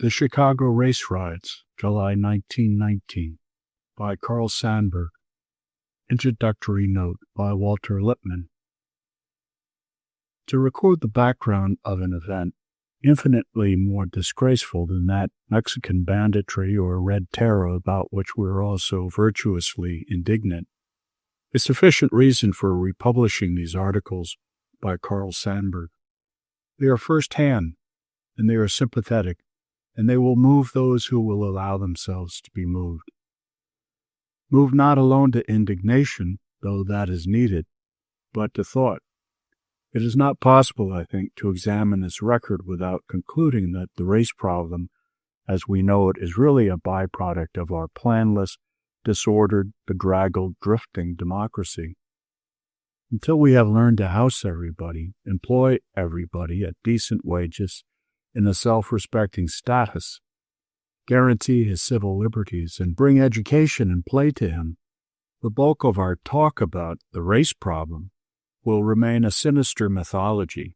The Chicago Race Riots, July 1919, by Carl Sandburg. Introductory note by Walter Lippmann. To record the background of an event infinitely more disgraceful than that Mexican banditry or Red Terror about which we are all so virtuously indignant, is sufficient reason for republishing these articles by Carl Sandburg. They are first-hand, and they are sympathetic, and they will move those who will allow themselves to be moved. Move not alone to indignation, though that is needed, but to thought. It is not possible, I think, to examine this record without concluding that the race problem, as we know it, is really a byproduct of our planless, disordered, bedraggled, drifting democracy. Until we have learned to house everybody, employ everybody at decent wages, in a self-respecting status, guarantee his civil liberties, and bring education and play to him, the bulk of our talk about the race problem will remain a sinister mythology.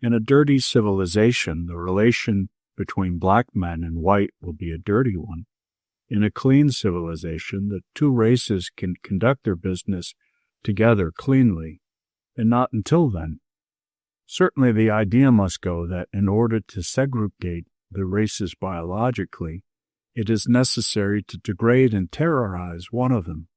In a dirty civilization, the relation between black men and white will be a dirty one. In a clean civilization, the two races can conduct their business together cleanly, and not until then. Certainly the idea must go that in order to segregate the races biologically, it is necessary to degrade and terrorize one of them.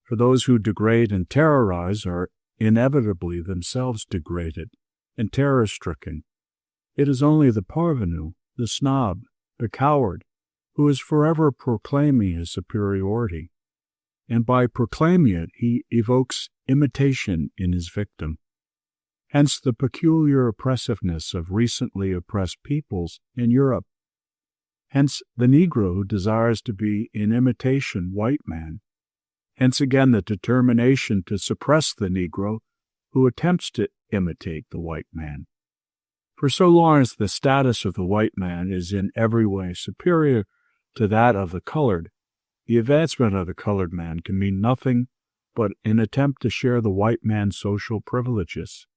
For those who degrade and terrorize are inevitably themselves degraded and terror-stricken. It is only the parvenu, the snob, the coward, who is forever proclaiming his superiority, and by proclaiming it he evokes imitation in his victim. Hence the peculiar oppressiveness of recently oppressed peoples in Europe. Hence the Negro who desires to be in imitation white man. Hence again the determination to suppress the Negro who attempts to imitate the white man. For so long as the status of the white man is in every way superior to that of the colored, the advancement of the colored man can mean nothing but an attempt to share the white man's social privileges.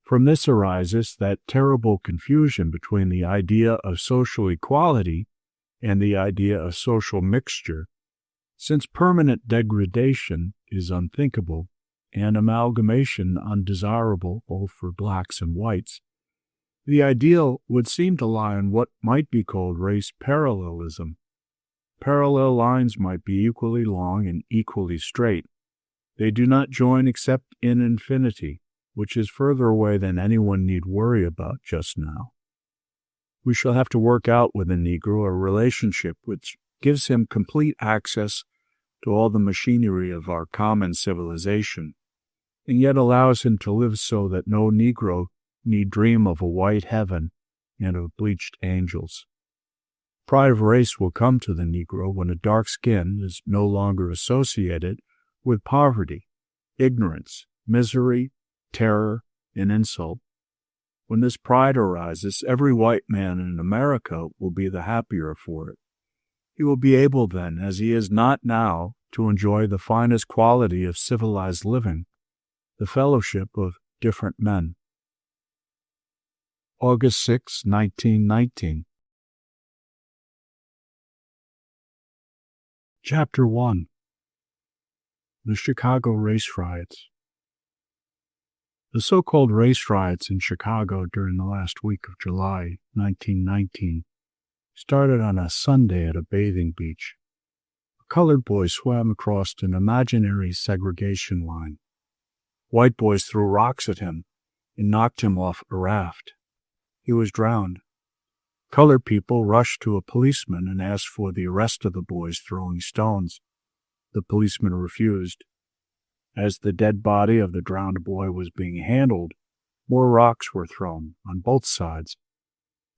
From this arises that terrible confusion between the idea of social equality and the idea of social mixture, since permanent degradation is unthinkable and amalgamation undesirable both for blacks and whites. The ideal would seem to lie in what might be called race parallelism. Parallel lines might be equally long and equally straight. They do not join except in infinity, which is further away than anyone need worry about just now. We shall have to work out with the Negro a relationship which gives him complete access to all the machinery of our common civilization, and yet allows him to live so that no Negro need dream of a white heaven and of bleached angels. Pride of race will come to the Negro when a dark skin is no longer associated with poverty, ignorance, misery, terror, and insult. When this pride arises, every white man in America will be the happier for it. He will be able then, as he is not now, to enjoy the finest quality of civilized living, the fellowship of different men. August 6, 1919. Chapter 1. The Chicago Race Riots. The so-called race riots in Chicago during the last week of July 1919 started on a Sunday at a bathing beach. A colored boy swam across an imaginary segregation line. White boys threw rocks at him and knocked him off a raft. He was drowned. Colored people rushed to a policeman and asked for the arrest of the boys throwing stones. The policeman refused. As the dead body of the drowned boy was being handled, more rocks were thrown on both sides.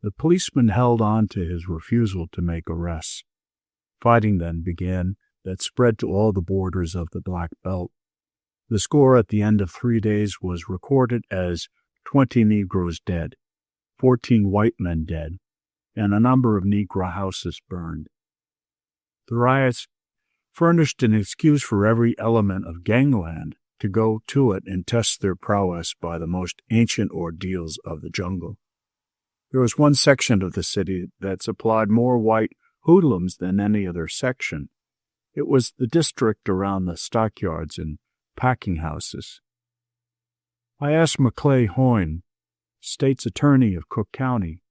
The policeman held on to his refusal to make arrests. Fighting then began that spread to all the borders of the Black Belt. The score at the end of 3 days was recorded as 20 Negroes dead, 14 white men dead, and a number of Negro houses burned. The riots furnished an excuse for every element of gangland to go to it and test their prowess by the most ancient ordeals of the jungle. There was one section of the city that supplied more white hoodlums than any other section. It was the district around the stockyards and packing houses. I asked Maclay Hoyne, state's attorney of Cook County,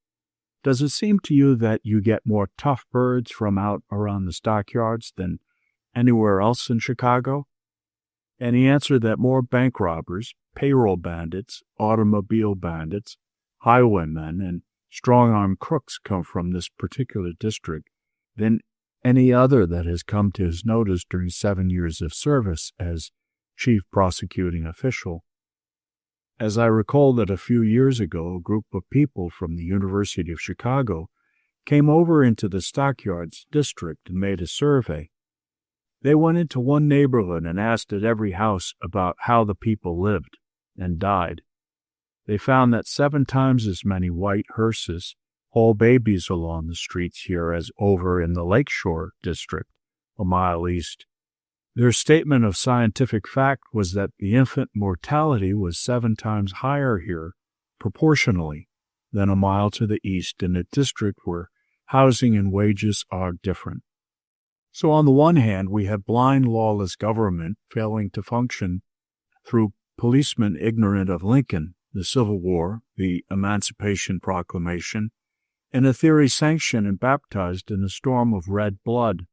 does it seem to you that you get more tough birds from out around the stockyards than anywhere else in Chicago? And he answered that more bank robbers, payroll bandits, automobile bandits, highwaymen, and strong-armed crooks come from this particular district than any other that has come to his notice during 7 years of service as chief prosecuting official. As I recall that a few years ago, a group of people from the University of Chicago came over into the Stockyards district and made a survey. They went into one neighborhood and asked at every house about how the people lived and died. They found that 7 times as many white hearses haul babies along the streets here as over in the Lakeshore district, a mile east. Their statement of scientific fact was that the infant mortality was 7 times higher here, proportionally, than a mile to the east in a district where housing and wages are different. So on the one hand, we have blind, lawless government failing to function through policemen ignorant of Lincoln, the Civil War, the Emancipation Proclamation, and a theory sanctioned and baptized in a storm of red blood.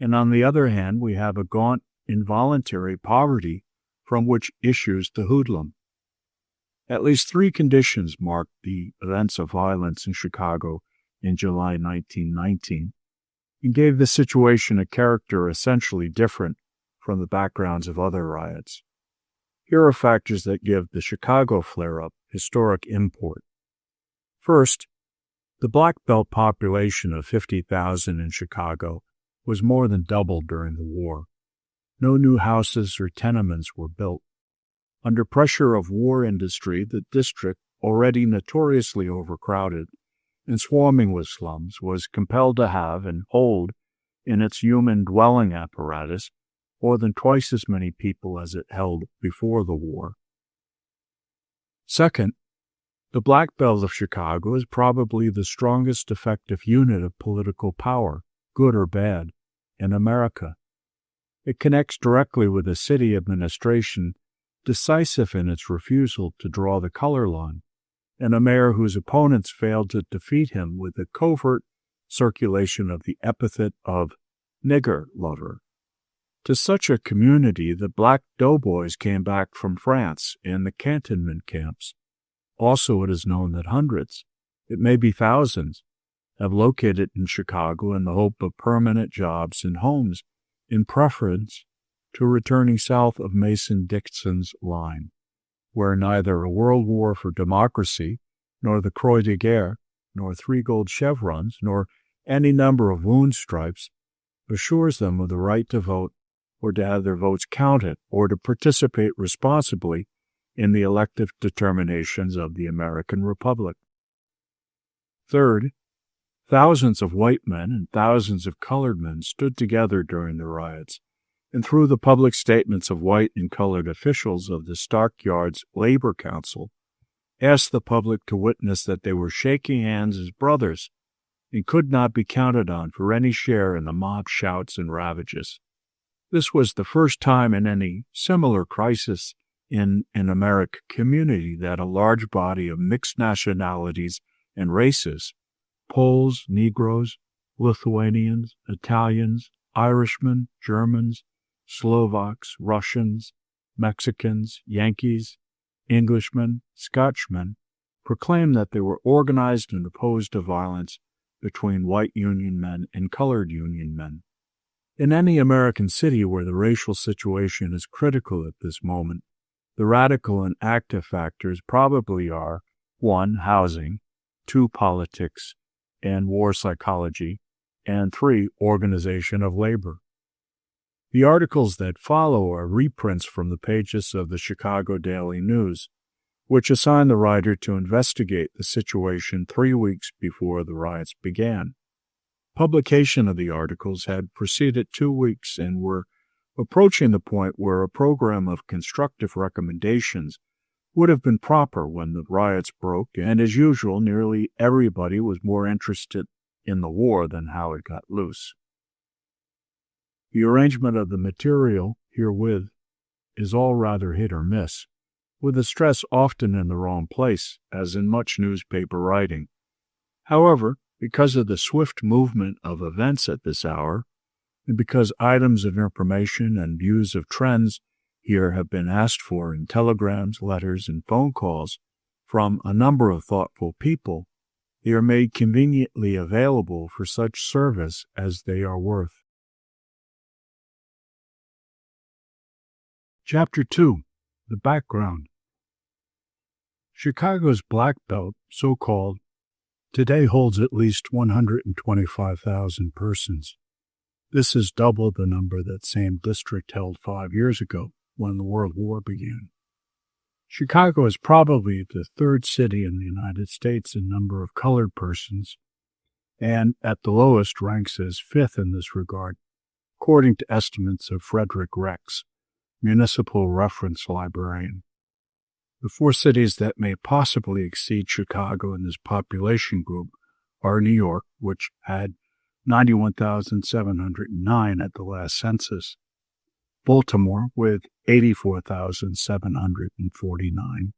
And on the other hand, we have a gaunt, involuntary poverty from which issues the hoodlum. At least 3 conditions marked the events of violence in Chicago in July 1919 and gave the situation a character essentially different from the backgrounds of other riots. Here are factors that give the Chicago flare-up historic import. First, the Black Belt population of 50,000 in Chicago was more than doubled during the war. No new houses or tenements were built. Under pressure of war industry, the district, already notoriously overcrowded and swarming with slums, was compelled to have and hold in its human dwelling apparatus more than twice as many people as it held before the war. Second, the Black Belt of Chicago is probably the strongest effective unit of political power, good or bad, in America. It connects directly with the city administration, decisive in its refusal to draw the color line, and a mayor whose opponents failed to defeat him with the covert circulation of the epithet of nigger lover. To such a community, the black doughboys came back from France in the cantonment camps. Also, it is known that hundreds, it may be thousands, have located in Chicago in the hope of permanent jobs and homes, in preference to returning south of Mason-Dixon's line, where neither a world war for democracy, nor the Croix de Guerre, nor 3 gold chevrons, nor any number of wound stripes assures them of the right to vote or to have their votes counted or to participate responsibly in the elective determinations of the American Republic. Third, thousands of white men and thousands of colored men stood together during the riots, and through the public statements of white and colored officials of the Stockyards Labor Council, asked the public to witness that they were shaking hands as brothers and could not be counted on for any share in the mob shouts and ravages. This was the first time in any similar crisis in an American community that a large body of mixed nationalities and races, Poles, Negroes, Lithuanians, Italians, Irishmen, Germans, Slovaks, Russians, Mexicans, Yankees, Englishmen, Scotchmen, proclaimed that they were organized and opposed to violence between white Union men and colored Union men. In any American city where the racial situation is critical at this moment, the radical and active factors probably are 1. Housing, 2. Politics and war psychology, and 3. Organization of labor. The articles that follow are reprints from the pages of the Chicago Daily News, which assign the writer to investigate the situation 3 weeks before the riots began. Publication of the articles had proceeded 2 weeks and were approaching the point where a program of constructive recommendations would have been proper when the riots broke, and as usual, nearly everybody was more interested in the war than how it got loose. The arrangement of the material herewith is all rather hit or miss, with the stress often in the wrong place, as in much newspaper writing. However, because of the swift movement of events at this hour, and because items of information and views of trends here have been asked for in telegrams, letters, and phone calls from a number of thoughtful people, they are made conveniently available for such service as they are worth. Chapter 2. The Background. Chicago's Black Belt, so-called, today holds at least 125,000 persons. This is double the number that same district held 5 years ago, when the World War began. Chicago is probably the third city in the United States in number of colored persons, and at the lowest ranks as fifth in this regard, according to estimates of Frederick Rex, municipal reference librarian. The four cities that may possibly exceed Chicago in this population group are New York, which had 91,709 at the last census, Baltimore with 84,749,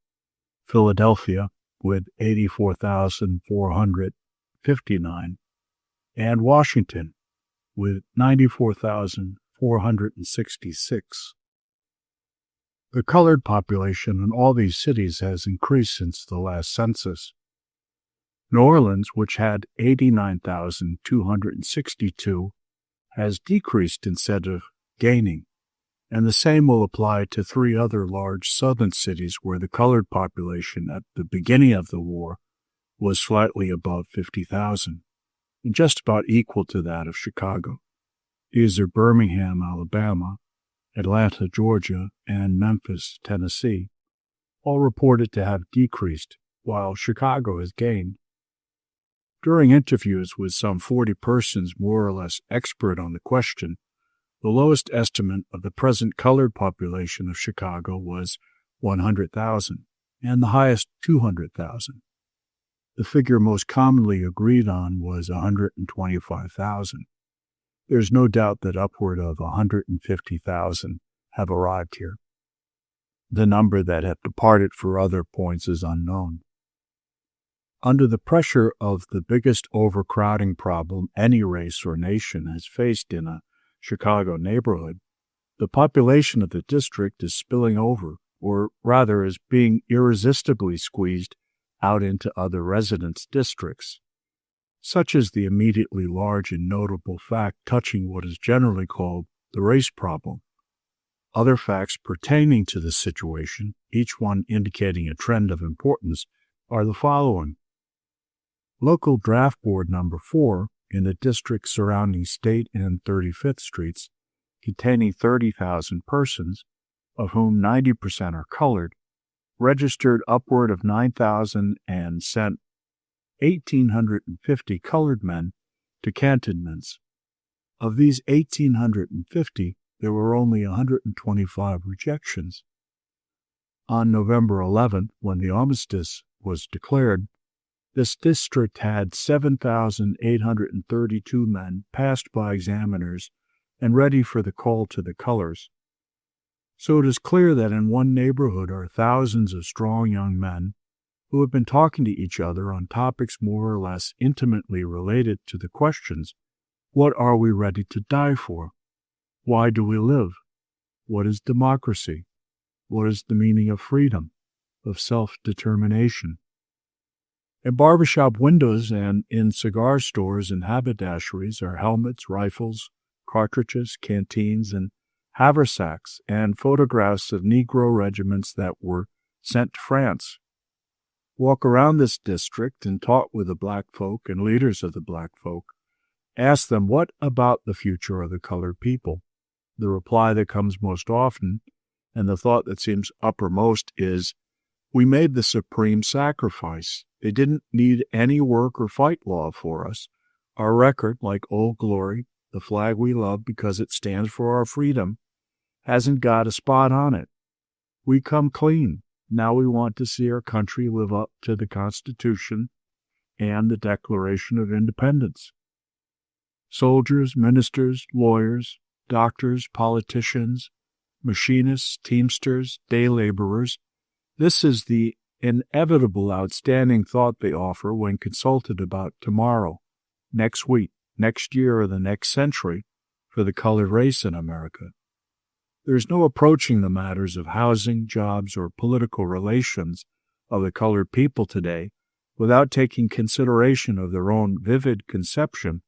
Philadelphia with 84,459, and Washington with 94,466. The colored population in all these cities has increased since the last census. New Orleans, which had 89,262, has decreased instead of gaining, and the same will apply to three other large southern cities where the colored population at the beginning of the war was slightly above 50,000, and just about equal to that of Chicago. These are Birmingham, Alabama, Atlanta, Georgia, and Memphis, Tennessee, all reported to have decreased, while Chicago has gained. During interviews with some 40 persons more or less expert on the question, the lowest estimate of the present colored population of Chicago was 100,000, and the highest 200,000. The figure most commonly agreed on was 125,000. There's no doubt that upward of 150,000 have arrived here. The number that have departed for other points is unknown. Under the pressure of the biggest overcrowding problem any race or nation has faced in a Chicago neighborhood, the population of the district is spilling over, or rather is being irresistibly squeezed out into other residence districts. Such is the immediately large and notable fact touching what is generally called the race problem. Other facts pertaining to this situation, each one indicating a trend of importance, are the following. Local Draft Board Number 4 in the district surrounding State and 35th Streets, containing 30,000 persons, of whom 90% are colored, registered upward of 9,000 and sent 1,850 colored men to cantonments. Of these 1,850, there were only 125 rejections. On November 11th, when the armistice was declared, this district had 7,832 men passed by examiners and ready for the call to the colors. So it is clear that in one neighborhood are thousands of strong young men who have been talking to each other on topics more or less intimately related to the questions, what are we ready to die for? Why do we live? What is democracy? What is the meaning of freedom, of self-determination? In barbershop windows and in cigar stores and haberdasheries are helmets, rifles, cartridges, canteens, and haversacks, and photographs of Negro regiments that were sent to France. Walk around this district and talk with the black folk and leaders of the black folk. Ask them what about the future of the colored people. The reply that comes most often, and the thought that seems uppermost, is, we made the supreme sacrifice. They didn't need any work or fight law for us. Our record, like Old Glory, the flag we love because it stands for our freedom, hasn't got a spot on it. We come clean. Now we want to see our country live up to the Constitution and the Declaration of Independence. Soldiers, ministers, lawyers, doctors, politicians, machinists, teamsters, day laborers. This is the inevitable outstanding thought they offer when consulted about tomorrow, next week, next year, or the next century for the colored race in America. There is no approaching the matters of housing, jobs, or political relations of the colored people today without taking consideration of their own vivid conception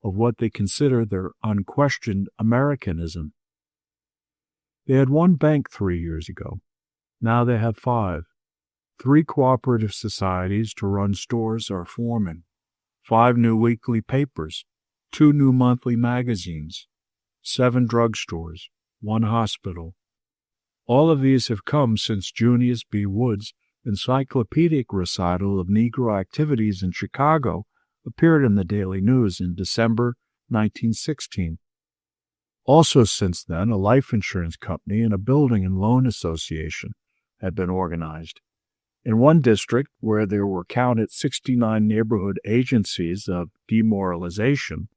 of what they consider their unquestioned Americanism. They had one bank 3 years ago. Now they have 5. 3 cooperative societies to run stores are forming. 5 new weekly papers, 2 new monthly magazines, 7 drugstores, 1 hospital. All of these have come since Julius B. Wood's encyclopedic recital of Negro activities in Chicago appeared in the Daily News in December 1916. Also since then, a life insurance company and a building and loan association had been organized. In one district, where there were counted 69 neighborhood agencies of demoralization,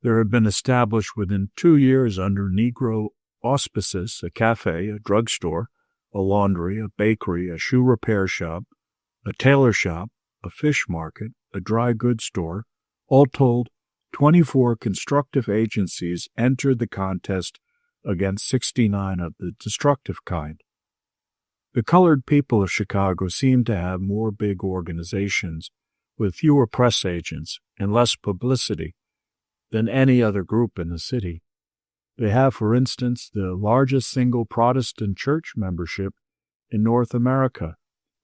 there had been established within 2 years under Negro auspices a cafe, a drugstore, a laundry, a bakery, a shoe repair shop, a tailor shop, a fish market, a dry goods store. All told, 24 constructive agencies entered the contest against 69 of the destructive kind. The colored people of Chicago seem to have more big organizations with fewer press agents and less publicity than any other group in the city. They have, for instance, the largest single Protestant church membership in North America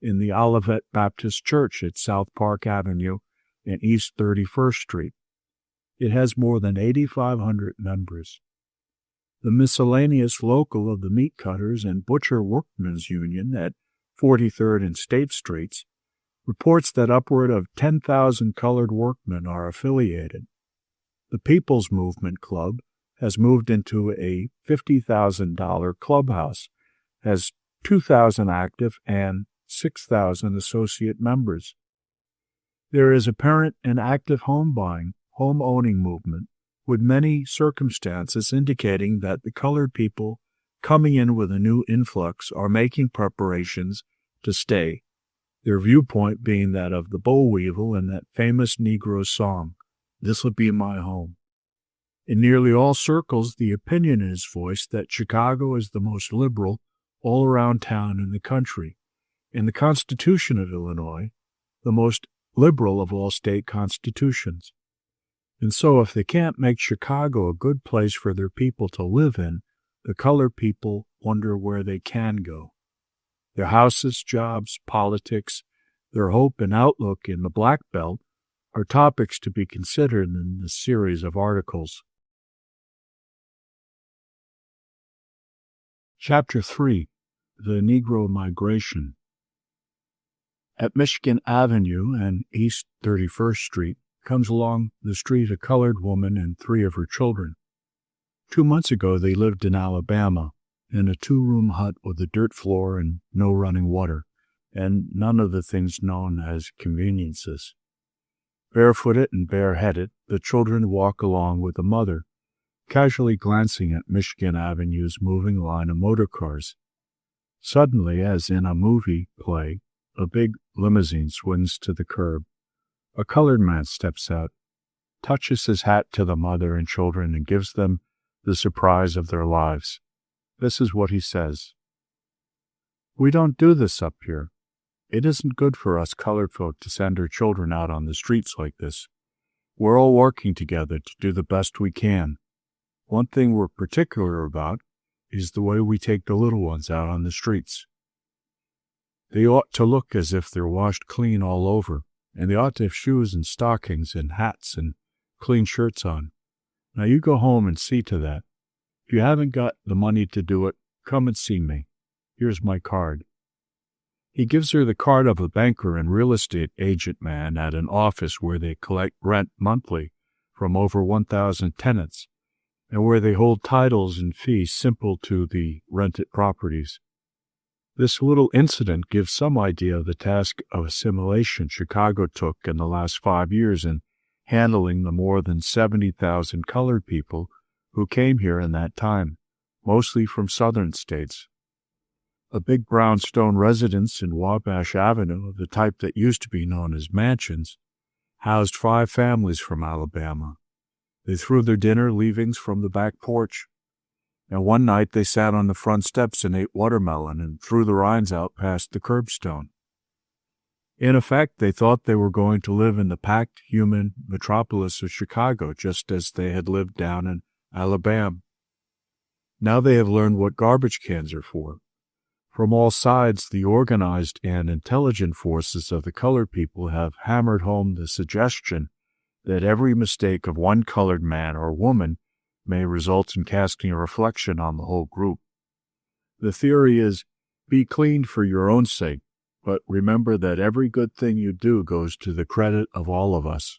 in the Olivet Baptist Church at South Park Avenue and East 31st Street. It has more than 8,500 members. The miscellaneous local of the Meat Cutters and Butcher Workmen's Union at 43rd and State Streets reports that upward of 10,000 colored workmen are affiliated. The People's Movement Club has moved into a $50,000 clubhouse, has 2,000 active and 6,000 associate members. There is apparent and active home buying, home owning movement, with many circumstances indicating that the colored people coming in with a new influx are making preparations to stay, their viewpoint being that of the boll weevil in that famous Negro song, "This'll Be My Home." In nearly all circles, the opinion is voiced that Chicago is the most liberal all-around town in the country, and the Constitution of Illinois, the most liberal of all state constitutions. And so if they can't make Chicago a good place for their people to live in, the colored people wonder where they can go. Their houses, jobs, politics, their hope and outlook in the Black Belt are topics to be considered in this series of articles. Chapter 3. The Negro Migration. At Michigan Avenue and East 31st Street comes along the street a colored woman and 3 of her children. 2 months ago they lived in Alabama, in a 2-room hut with a dirt floor and no running water, and none of the things known as conveniences. Barefooted and bareheaded, the children walk along with the mother, casually glancing at Michigan Avenue's moving line of motor cars. Suddenly, as in a movie play, a big limousine swings to the curb. A colored man steps out, touches his hat to the mother and children, and gives them the surprise of their lives. This is what he says: "We don't do this up here. It isn't good for us colored folk to send our children out on the streets like this. We're all working together to do the best we can. One thing we're particular about is the way we take the little ones out on the streets. They ought to look as if they're washed clean all over, and they ought to have shoes and stockings and hats and clean shirts on. Now you go home and see to that. If you haven't got the money to do it, come and see me. Here's my card." He gives her the card of a banker and real estate agent man at an office where they collect rent monthly from over 1,000 tenants, and where they hold titles and fees simple to the rented properties. This little incident gives some idea of the task of assimilation Chicago took in the last 5 years in handling the more than 70,000 colored people who came here in that time, mostly from southern states. A big brownstone residence in Wabash Avenue, of the type that used to be known as mansions, housed 5 families from Alabama. They threw their dinner leavings from the back porch, and one night they sat on the front steps and ate watermelon and threw the rinds out past the curbstone. In effect, they thought they were going to live in the packed human metropolis of Chicago, just as they had lived down in Alabama. Now they have learned what garbage cans are for. From all sides, the organized and intelligent forces of the colored people have hammered home the suggestion that every mistake of one colored man or woman may result in casting a reflection on the whole group. The theory is, be clean for your own sake, but remember that every good thing you do goes to the credit of all of us.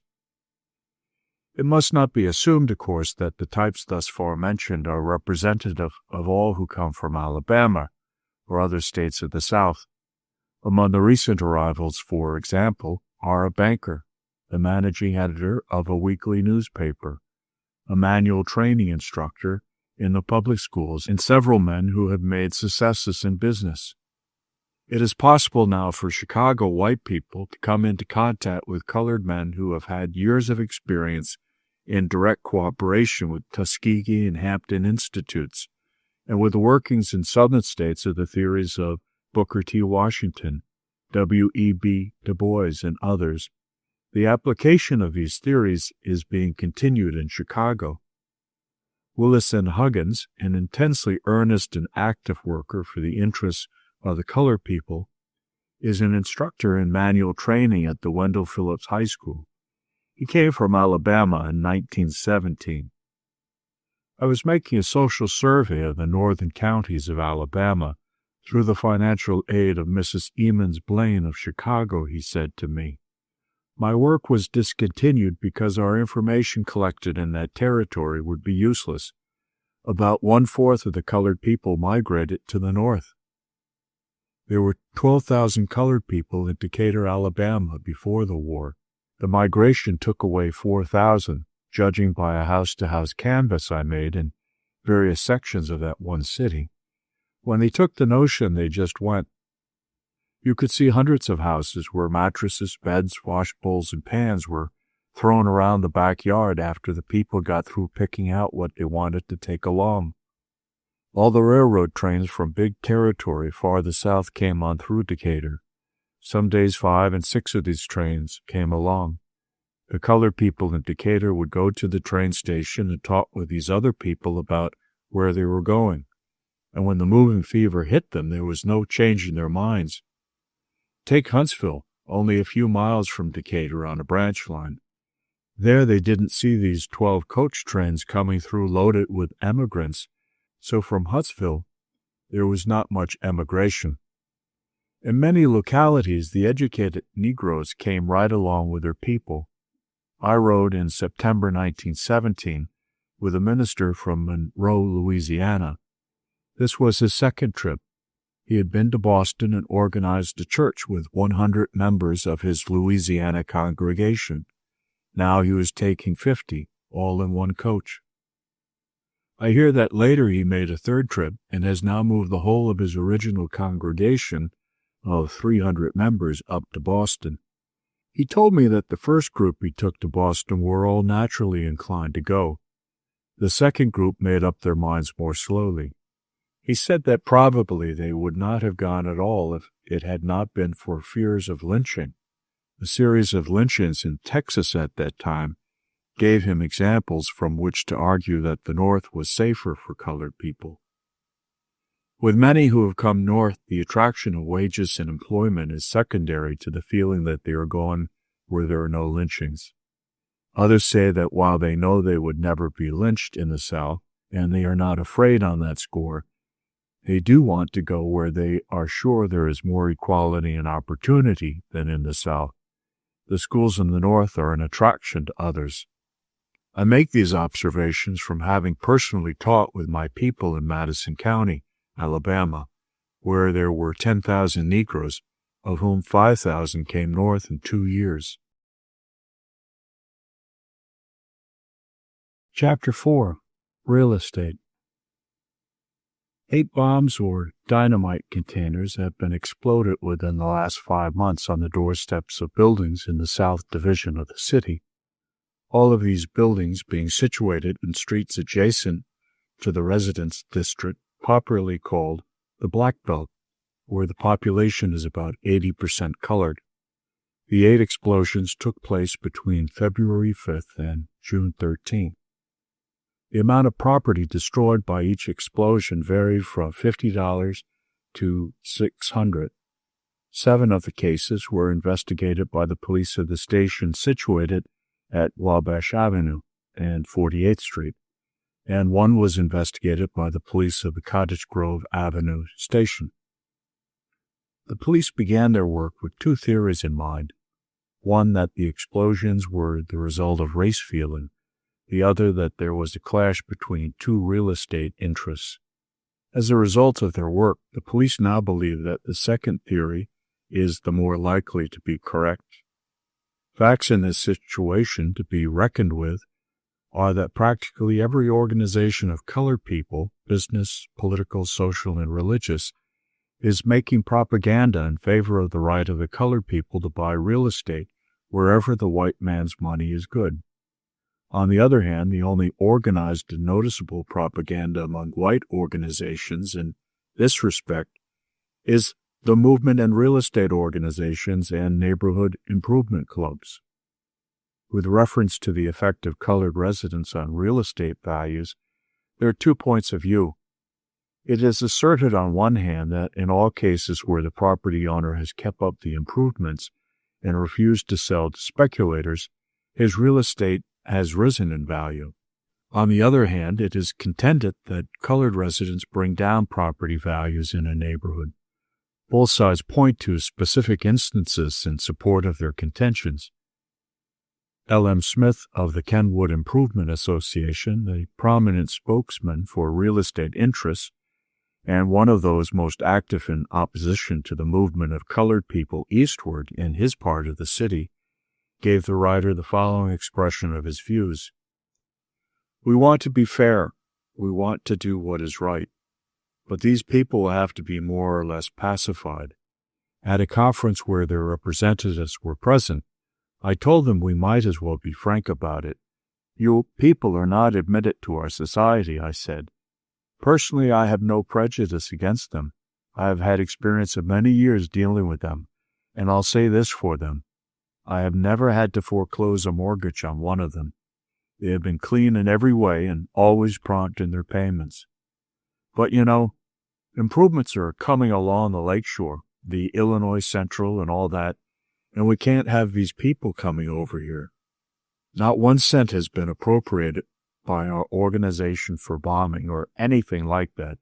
It must not be assumed, of course, that the types thus far mentioned are representative of all who come from Alabama or other states of the South. Among the recent arrivals, for example, are a banker, the managing editor of a weekly newspaper, a manual training instructor in the public schools, and several men who have made successes in business. It is possible now for Chicago white people to come into contact with colored men who have had years of experience in direct cooperation with Tuskegee and Hampton Institutes, and with the workings in southern states of the theories of Booker T. Washington, W.E.B. Du Bois, and others. The application of these theories is being continued in Chicago. Willis N. Huggins, an intensely earnest and active worker for the interests of the colored people, is an instructor in manual training at the Wendell Phillips High School. He came from Alabama in 1917. I was making a social survey of the northern counties of Alabama through the financial aid of Mrs. Emmons Blaine of Chicago, he said to me. My work was discontinued because our information collected in that territory would be useless. About 1/4 of the colored people migrated to the north. There were 12,000 colored people in Decatur, Alabama before the war. The migration took away 4,000, judging by a house-to-house canvass I made in various sections of that one city. When they took the notion, they just went. You could see hundreds of houses where mattresses, beds, wash bowls, and pans were thrown around the backyard after the people got through picking out what they wanted to take along. All the railroad trains from big territory farther south came on through Decatur. Some days 5 and 6 of these trains came along. The colored people in Decatur would go to the train station and talk with these other people about where they were going. And when the moving fever hit them, there was no change in their minds. Take Huntsville, only a few miles from Decatur on a branch line. There they didn't see these 12 coach trains coming through loaded with emigrants, so from Huntsville there was not much emigration. In many localities, the educated Negroes came right along with their people. I rode in September 1917 with a minister from Monroe, Louisiana. This was his second trip. He had been to Boston and organized a church with 100 members of his Louisiana congregation. Now he was taking 50, all in one coach. I hear that later he made a third trip and has now moved the whole of his original congregation of 300 members up to Boston. He told me that the first group he took to Boston were all naturally inclined to go. The second group made up their minds more slowly. He said that probably they would not have gone at all if it had not been for fears of lynching. A series of lynchings in Texas at that time gave him examples from which to argue that the North was safer for colored people. With many who have come north, the attraction of wages and employment is secondary to the feeling that they are going where there are no lynchings. Others say that while they know they would never be lynched in the South, and they are not afraid on that score, they do want to go where they are sure there is more equality and opportunity than in the South. The schools in the North are an attraction to others. I make these observations from having personally taught with my people in Madison County, Alabama, where there were 10,000 Negroes, of whom 5,000 came north in 2 years. Chapter 4. Real Estate. 8 bombs or dynamite containers have been exploded within the last 5 months on the doorsteps of buildings in the South Division of the city. All of these buildings being situated in streets adjacent to the residence district popularly called the Black Belt, where the population is about 80% colored. The 8 explosions took place between February 5th and June 13th. The amount of property destroyed by each explosion varied from $50 to $600. 7 of the cases were investigated by the police of the station situated at Wabash Avenue and 48th Street, and 1 was investigated by the police of the Cottage Grove Avenue station. The police began their work with 2 theories in mind. One, that the explosions were the result of race feeling. The other, that there was a clash between 2 real estate interests. As a result of their work, the police now believe that the second theory is the more likely to be correct. Facts in this situation to be reckoned with are that practically every organization of colored people, business, political, social, and religious, is making propaganda in favor of the right of the colored people to buy real estate wherever the white man's money is good. On the other hand, the only organized and noticeable propaganda among white organizations in this respect is the movement and real estate organizations and neighborhood improvement clubs. With reference to the effect of colored residents on real estate values, there are 2 points of view. It is asserted on one hand that in all cases where the property owner has kept up the improvements and refused to sell to speculators, his real estate has risen in value. On the other hand, it is contended that colored residents bring down property values in a neighborhood. Both sides point to specific instances in support of their contentions. L.M. Smith of the Kenwood Improvement Association, a prominent spokesman for real estate interests, and one of those most active in opposition to the movement of colored people eastward in his part of the city, gave the writer the following expression of his views. "We want to be fair. We want to do what is right. But these people will have to be more or less pacified. At a conference where their representatives were present, I told them we might as well be frank about it. You people are not admitted to our society, I said. Personally, I have no prejudice against them. I have had experience of many years dealing with them, and I'll say this for them. I have never had to foreclose a mortgage on one of them. They have been clean in every way and always prompt in their payments. But, improvements are coming along the lakeshore, the Illinois Central and all that, and we can't have these people coming over here. Not 1 cent has been appropriated by our organization for bombing or anything like that.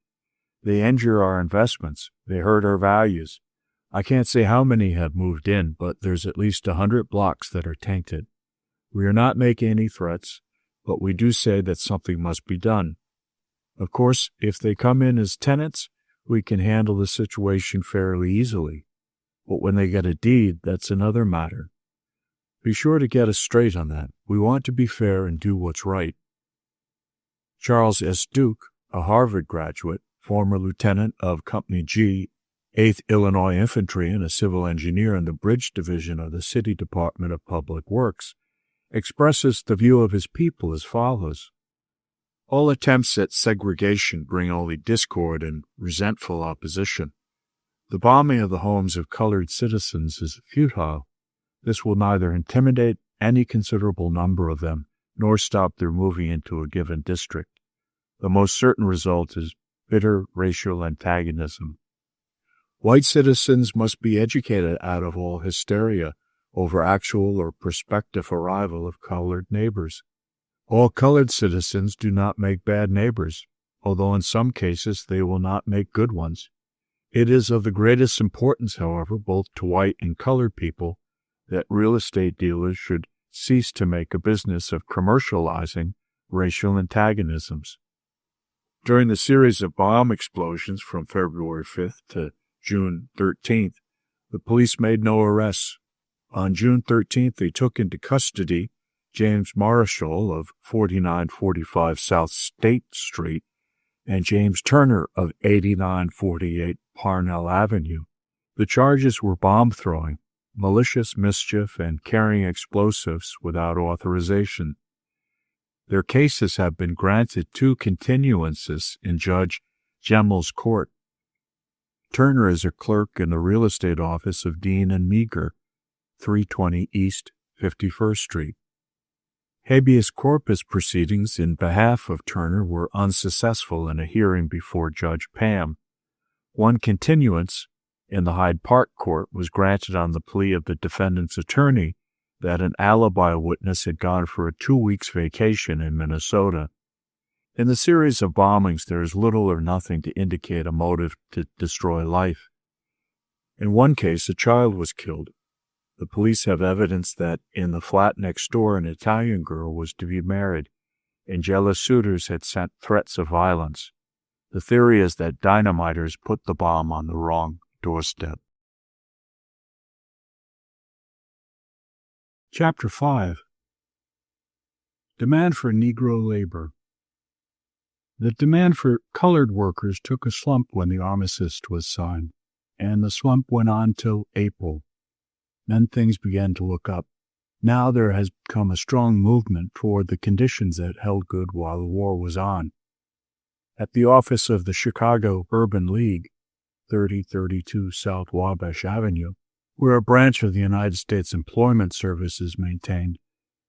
They injure our investments. They hurt our values. I can't say how many have moved in, but there's at least 100 blocks that are tainted. We are not making any threats, but we do say that something must be done. Of course, if they come in as tenants, we can handle the situation fairly easily. But when they get a deed, that's another matter. Be sure to get us straight on that. We want to be fair and do what's right." Charles S. Duke, a Harvard graduate, former lieutenant of Company G, 8th Illinois Infantry and a civil engineer in the Bridge Division of the City Department of Public Works, expresses the view of his people as follows. "All attempts at segregation bring only discord and resentful opposition. The bombing of the homes of colored citizens is futile. This will neither intimidate any considerable number of them nor stop their moving into a given district. The most certain result is bitter racial antagonism. White citizens must be educated out of all hysteria over actual or prospective arrival of colored neighbors. All colored citizens do not make bad neighbors, although in some cases they will not make good ones. It is of the greatest importance, however, both to white and colored people, that real estate dealers should cease to make a business of commercializing racial antagonisms. During the series of bomb explosions from February 5th to June 13th, the police made no arrests. On June 13th, they took into custody James Marshall of 4945 South State Street and James Turner of 8948 Parnell Avenue. The charges were bomb throwing, malicious mischief, and carrying explosives without authorization. Their cases have been granted 2 continuances in Judge Gemmel's court. Turner is a clerk in the real estate office of Dean and Meager, 320 East 51st Street. Habeas corpus proceedings in behalf of Turner were unsuccessful in a hearing before Judge Pam. 1 continuance in the Hyde Park court was granted on the plea of the defendant's attorney that an alibi witness had gone for a 2 weeks vacation in Minnesota. In the series of bombings, there is little or nothing to indicate a motive to destroy life. In one case, a child was killed. The police have evidence that in the flat next door, an Italian girl was to be married, and jealous suitors had sent threats of violence. The theory is that dynamiters put the bomb on the wrong doorstep. Chapter 5. Demand for Negro labor. The demand for colored workers took a slump when the armistice was signed, and the slump went on till April. Then things began to look up. Now there has come a strong movement toward the conditions that held good while the war was on. At the office of the Chicago Urban League, 3032 South Wabash Avenue, where a branch of the United States Employment Service is maintained,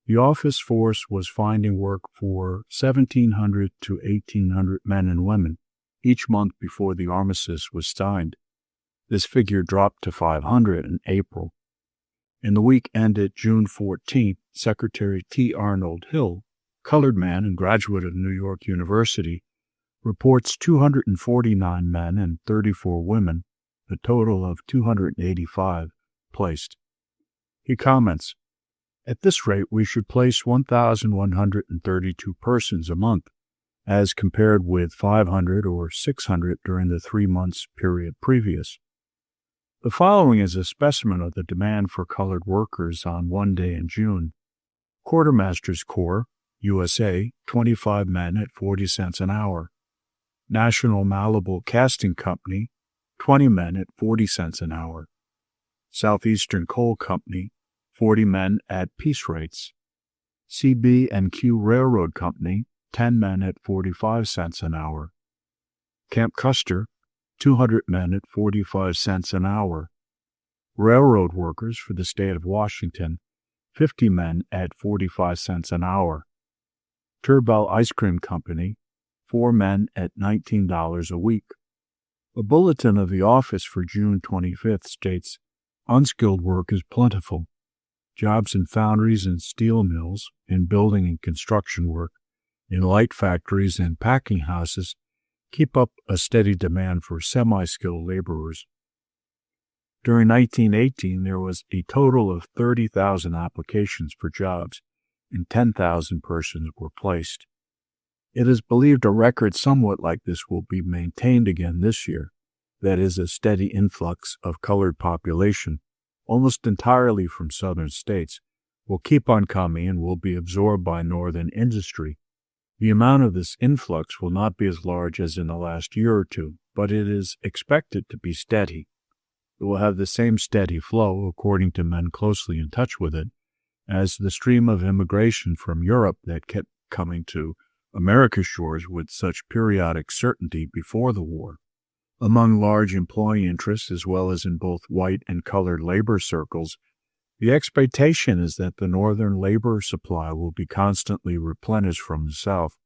the office force was finding work for 1,700 to 1,800 men and women each month before the armistice was signed. This figure dropped to 500 in April. In the week ended June 14th, Secretary T. Arnold Hill, colored man and graduate of New York University, reports 249 men and 34 women, a total of 285, placed. He comments, "At this rate, we should place 1,132 persons a month, as compared with 500 or 600 during the 3 months period previous." The following is a specimen of the demand for colored workers on one day in June. Quartermaster's Corps, USA, 25 men at 40 cents an hour. National Malleable Casting Company, 20 men at 40 cents an hour. Southeastern Coal Company, 40 men at piece rates. CB&Q Railroad Company, 10 men at 45 cents an hour. Camp Custer, 200 men at 45 cents an hour. Railroad workers for the state of Washington, 50 men at 45 cents an hour. Turbell Ice Cream Company, 4 men at $19 a week. A bulletin of the office for June 25th states, "Unskilled work is plentiful. Jobs in foundries and steel mills, in building and construction work, in light factories and packing houses keep up a steady demand for semi-skilled laborers." During 1918, there was a total of 30,000 applications for jobs, and 10,000 persons were placed. It is believed a record somewhat like this will be maintained again this year, that is, a steady influx of colored population, almost entirely from southern states, will keep on coming and will be absorbed by northern industry. The amount of this influx will not be as large as in the last year or two, but it is expected to be steady. It will have the same steady flow, according to men closely in touch with it, as the stream of immigration from Europe that kept coming to America's shores with such periodic certainty before the war. Among large employee interests, as well as in both white and colored labor circles, the expectation is that the northern labor supply will be constantly replenished from the south.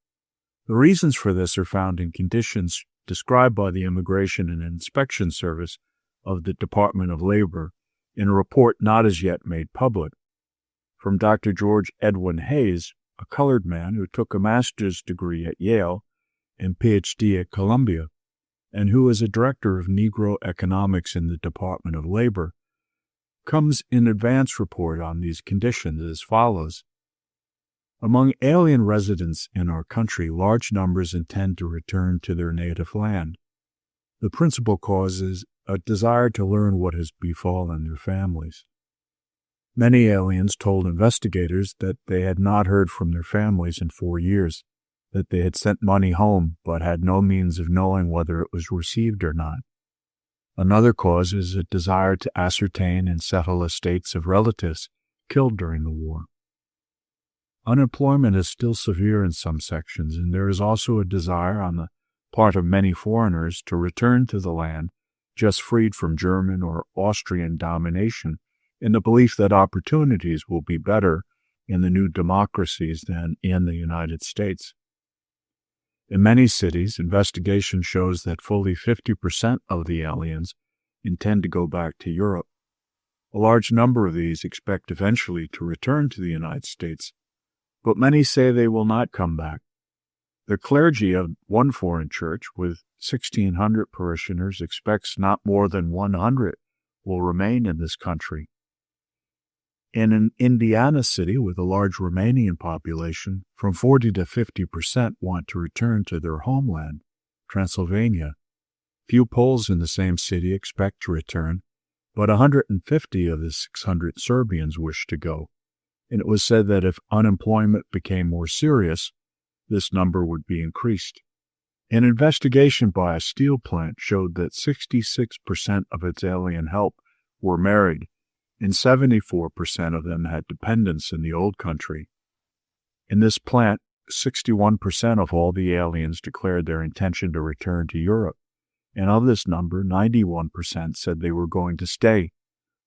The reasons for this are found in conditions described by the Immigration and Inspection Service of the Department of Labor in a report not as yet made public. From Dr. George Edwin Hayes, a colored man who took a master's degree at Yale and Ph.D. at Columbia, and who is a director of Negro economics in the Department of Labor, comes in advance report on these conditions as follows. Among alien residents in our country, large numbers intend to return to their native land. The principal cause is a desire to learn what has befallen their families. Many aliens told investigators that they had not heard from their families in 4 years, that they had sent money home but had no means of knowing whether it was received or not. Another cause is a desire to ascertain and settle estates of relatives killed during the war. Unemployment is still severe in some sections, and there is also a desire on the part of many foreigners to return to the land just freed from German or Austrian domination, in the belief that opportunities will be better in the new democracies than in the United States. In many cities, investigation shows that fully 50% of the aliens intend to go back to Europe. A large number of these expect eventually to return to the United States, but many say they will not come back. The clergy of one foreign church, with 1,600 parishioners, expects not more than 100 will remain in this country. In an Indiana city with a large Romanian population, from 40 to 50% want to return to their homeland, Transylvania. Few Poles in the same city expect to return, but 150 of the 600 Serbians wish to go, and it was said that if unemployment became more serious, this number would be increased. An investigation by a steel plant showed that 66% of its alien help were married, and 74% of them had dependents in the old country. In this plant, 61% of all the aliens declared their intention to return to Europe, and of this number, 91% said they were going to stay,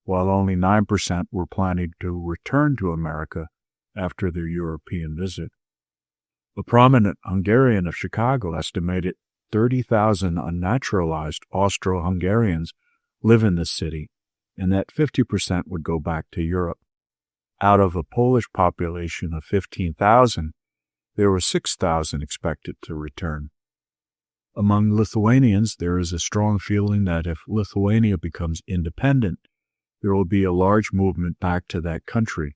while only 9% were planning to return to America after their European visit. A prominent Hungarian of Chicago estimated 30,000 unnaturalized Austro-Hungarians live in this city, and that 50% would go back to Europe. Out of a Polish population of 15,000, there were 6,000 expected to return. Among Lithuanians, there is a strong feeling that if Lithuania becomes independent, there will be a large movement back to that country.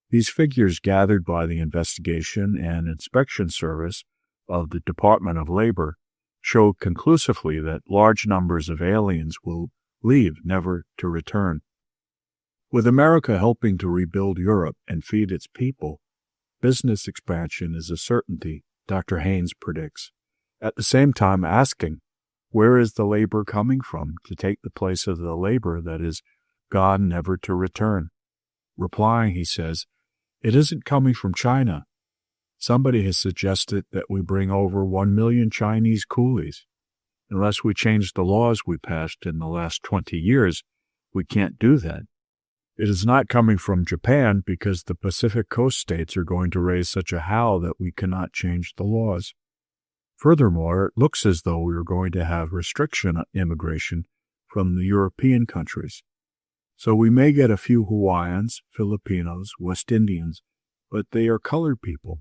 These figures gathered by the Investigation and Inspection Service of the Department of Labor show conclusively that large numbers of aliens will leave, never to return. With America helping to rebuild Europe and feed its people, business expansion is a certainty, Dr. Haynes predicts, at the same time asking, where is the labor coming from to take the place of the labor that is gone never to return? Replying, he says, it isn't coming from China. Somebody has suggested that we bring over 1 million Chinese coolies. Unless we change the laws we passed in the last 20 years, we can't do that. It is not coming from Japan because the Pacific Coast states are going to raise such a howl that we cannot change the laws. Furthermore, it looks as though we are going to have restriction on immigration from the European countries. So we may get a few Hawaiians, Filipinos, West Indians, but they are colored people.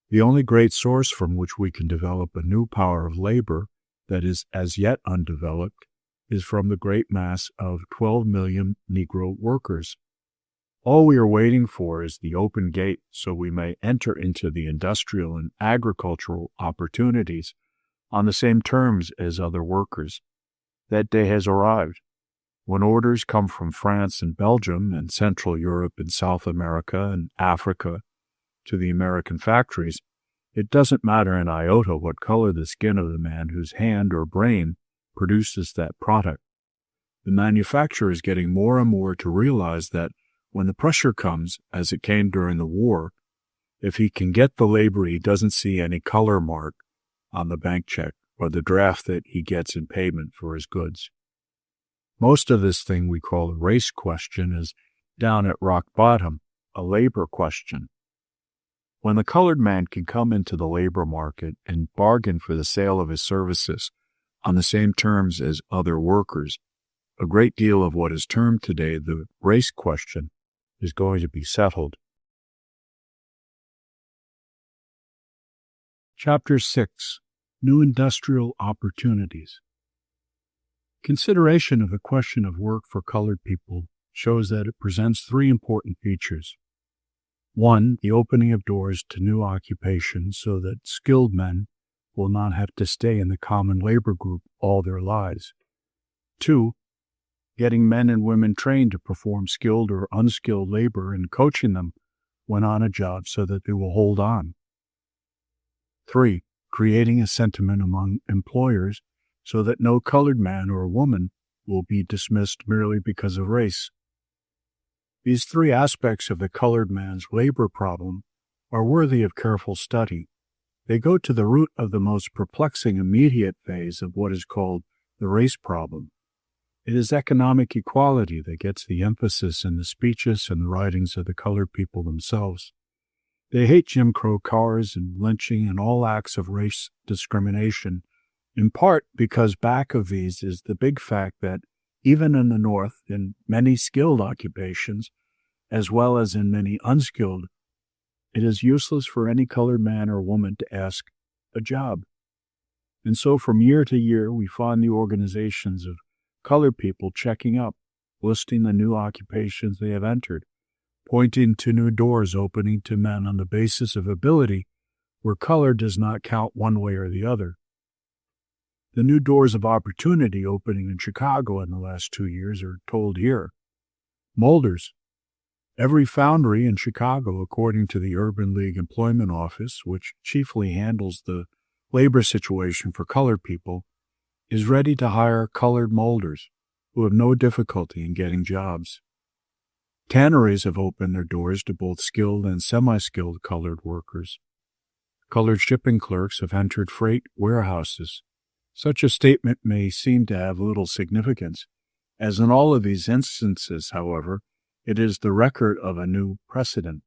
The only great source from which we can develop a new power of labor that is as yet undeveloped is from the great mass of 12 million Negro workers. All we are waiting for is the open gate so we may enter into the industrial and agricultural opportunities on the same terms as other workers. That day has arrived. When orders come from France and Belgium and Central Europe and South America and Africa to the American factories, it doesn't matter an iota what color the skin of the man whose hand or brain produces that product. The manufacturer is getting more and more to realize that when the pressure comes, as it came during the war, if he can get the labor, he doesn't see any color mark on the bank check or the draft that he gets in payment for his goods. Most of this thing we call a race question is down at rock bottom, a labor question. When the colored man can come into the labor market and bargain for the sale of his services on the same terms as other workers, a great deal of what is termed today the race question is going to be settled. Chapter 6. New Industrial Opportunities. Consideration of the question of work for colored people shows that it presents three important features. 1. The opening of doors to new occupations so that skilled men will not have to stay in the common labor group all their lives. 2. Getting men and women trained to perform skilled or unskilled labor and coaching them when on a job so that they will hold on. 3. Creating a sentiment among employers so that no colored man or woman will be dismissed merely because of race. These three aspects of the colored man's labor problem are worthy of careful study. They go to the root of the most perplexing immediate phase of what is called the race problem. It is economic equality that gets the emphasis in the speeches and the writings of the colored people themselves. They hate Jim Crow cars and lynching and all acts of race discrimination, in part because back of these is the big fact that even in the North, in many skilled occupations, as well as in many unskilled, it is useless for any colored man or woman to ask a job. And so from year to year, we find the organizations of colored people checking up, listing the new occupations they have entered, pointing to new doors opening to men on the basis of ability, where color does not count one way or the other. The new doors of opportunity opening in Chicago in the last 2 years are told here. Molders. Every foundry in Chicago, according to the Urban League Employment Office, which chiefly handles the labor situation for colored people, is ready to hire colored molders who have no difficulty in getting jobs. Tanneries have opened their doors to both skilled and semi-skilled colored workers. Colored shipping clerks have entered freight warehouses. Such a statement may seem to have little significance, as in all of these instances, however, it is the record of a new precedent.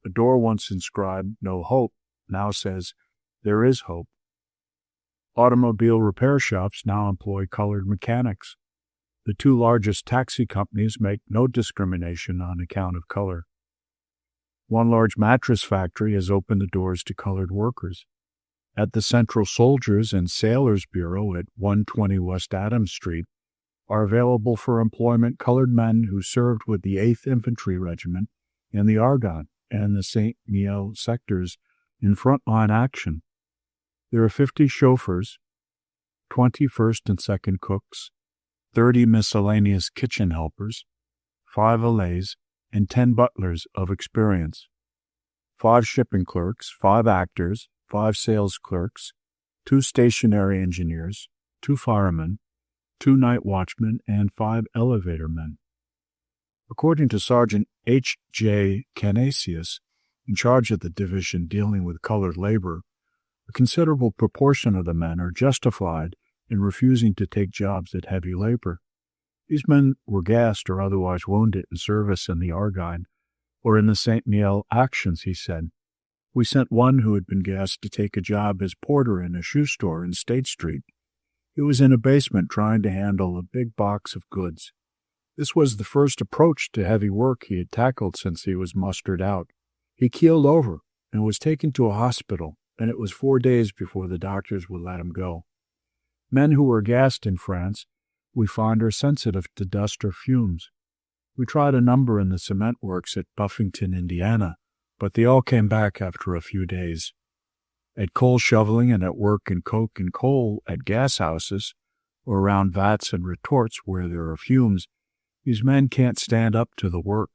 A door once inscribed, "No hope," now says, "There is hope." Automobile repair shops now employ colored mechanics. The two largest taxi companies make no discrimination on account of color. One large mattress factory has opened the doors to colored workers. At the Central Soldiers and Sailors Bureau at 120 West Adams Street are available for employment colored men who served with the 8th Infantry Regiment in the Argonne and the St. Mihiel sectors in frontline action. There are 50 chauffeurs, 20 first and second cooks, 30 miscellaneous kitchen helpers, 5 valets, and 10 butlers of experience, 5 shipping clerks, 5 actors, 5 sales clerks, 2 stationary engineers, 2 firemen, 2 night watchmen, and 5 elevator men. According to Sergeant H.J. Canisius, in charge of the division dealing with colored labor, a considerable proportion of the men are justified in refusing to take jobs at heavy labor. These men were gassed or otherwise wounded in service in the Argonne or in the St. Mihiel actions, he said. We sent one who had been gassed to take a job as porter in a shoe store in State Street. He was in a basement trying to handle a big box of goods. This was the first approach to heavy work he had tackled since he was mustered out. He keeled over and was taken to a hospital, and it was 4 days before the doctors would let him go. Men who were gassed in France, we find, are sensitive to dust or fumes. We tried a number in the cement works at Buffington, Indiana, but they all came back after a few days. At coal shoveling and at work in coke and coal at gas houses, or around vats and retorts where there are fumes, these men can't stand up to the work.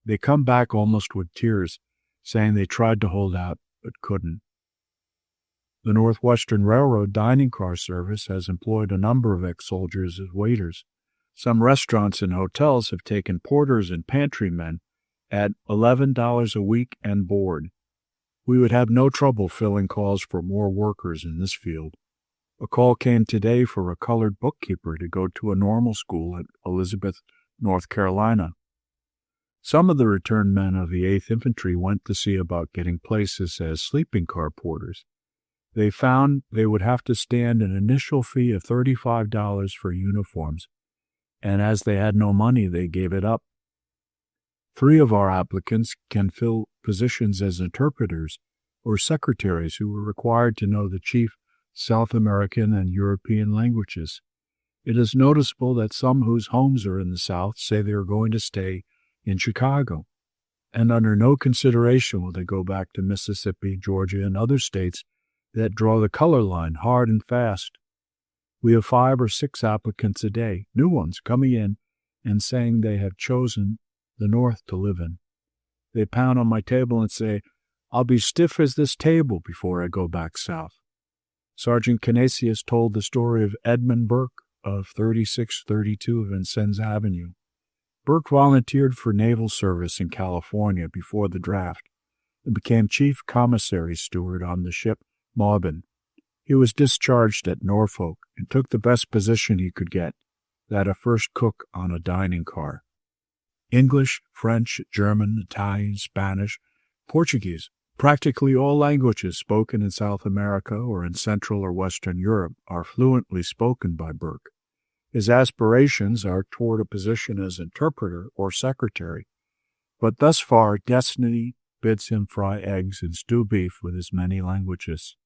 They come back almost with tears, saying they tried to hold out but couldn't. The Northwestern Railroad dining car service has employed a number of ex-soldiers as waiters. Some restaurants and hotels have taken porters and pantry men at $11 a week and board. We would have no trouble filling calls for more workers in this field. A call came today for a colored bookkeeper to go to a normal school at Elizabeth, North Carolina. Some of the returned men of the 8th Infantry went to see about getting places as sleeping car porters. They found they would have to stand an initial fee of $35 for uniforms, and as they had no money, they gave it up. 3 of our applicants can fill positions as interpreters or secretaries who were required to know the chief South American and European languages. It is noticeable that some whose homes are in the South say they are going to stay in Chicago. and under no consideration will they go back to Mississippi, Georgia, and other states that draw the color line hard and fast. We have 5 or 6 applicants a day, new ones, coming in and saying they have chosen the North to live in. They pound on my table and say, "I'll be stiff as this table before I go back south." Sergeant Canisius told the story of Edmund Burke of 3632 Vincennes Avenue. Burke volunteered for naval service in California before the draft and became chief commissary steward on the ship Maubin. He was discharged at Norfolk and took the best position he could get, that of first cook on a dining car. English, French, German, Italian, Spanish, Portuguese, practically all languages spoken in South America or in Central or Western Europe are fluently spoken by Burke. His aspirations are toward a position as interpreter or secretary, but thus far destiny bids him fry eggs and stew beef with his many languages.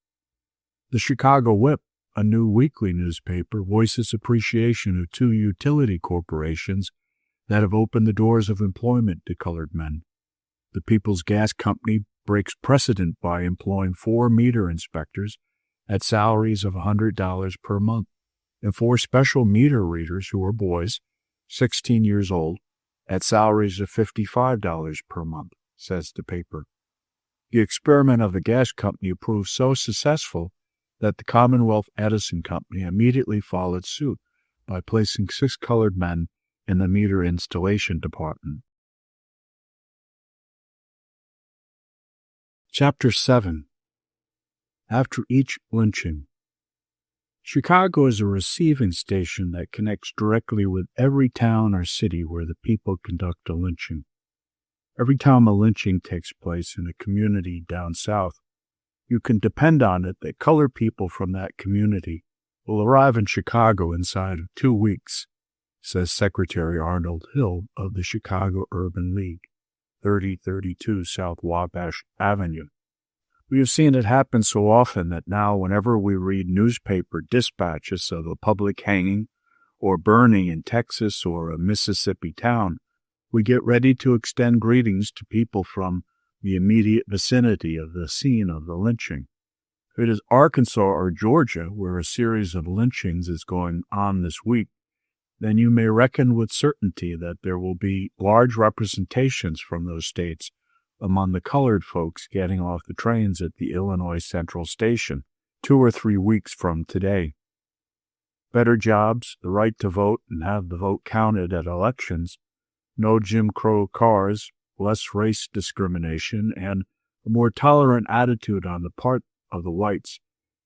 The Chicago Whip, a new weekly newspaper, voices appreciation of 2 utility corporations that have opened the doors of employment to colored men. The People's Gas Company breaks precedent by employing 4 meter inspectors at salaries of $100 per month, and 4 special meter readers who are boys, 16 years old, at salaries of $55 per month, says the paper. The experiment of the gas company proved so successful that the Commonwealth Edison Company immediately followed suit by placing 6 colored men in the meter installation department. Chapter 7. After each lynching. Chicago is a receiving station that connects directly with every town or city where the people conduct a lynching. Every time a lynching takes place in a community down south, you can depend on it that colored people from that community will arrive in Chicago inside of 2 weeks, says Secretary Arnold Hill of the Chicago Urban League, 3032 South Wabash Avenue. We have seen it happen so often that now whenever we read newspaper dispatches of a public hanging or burning in Texas or a Mississippi town, we get ready to extend greetings to people from the immediate vicinity of the scene of the lynching. If it is Arkansas or Georgia, where a series of lynchings is going on this week, then you may reckon with certainty that there will be large representations from those states among the colored folks getting off the trains at the Illinois Central Station 2 or 3 weeks from today. Better jobs, the right to vote and have the vote counted at elections, no Jim Crow cars, less race discrimination, and a more tolerant attitude on the part of the whites,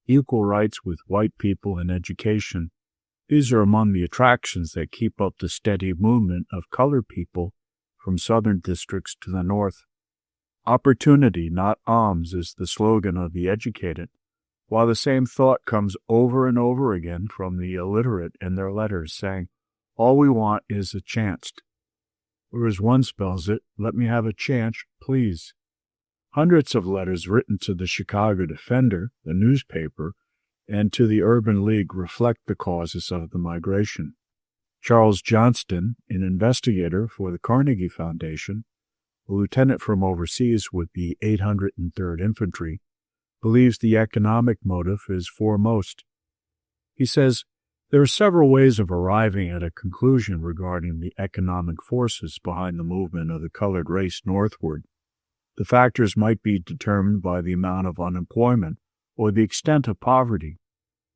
equal rights with white people in education. These are among the attractions that keep up the steady movement of colored people from southern districts to the north. Opportunity, not alms, is the slogan of the educated, while the same thought comes over and over again from the illiterate in their letters, saying, "All we want is a chance." Or as one spells it, "Let me have a chance, please." Hundreds of letters written to the Chicago Defender, the newspaper, and to the Urban League reflect the causes of the migration. Charles Johnston, an investigator for the Carnegie Foundation, a lieutenant from overseas with the 803rd Infantry, believes the economic motive is foremost. He says, there are several ways of arriving at a conclusion regarding the economic forces behind the movement of the colored race northward. The factors might be determined by the amount of unemployment or the extent of poverty.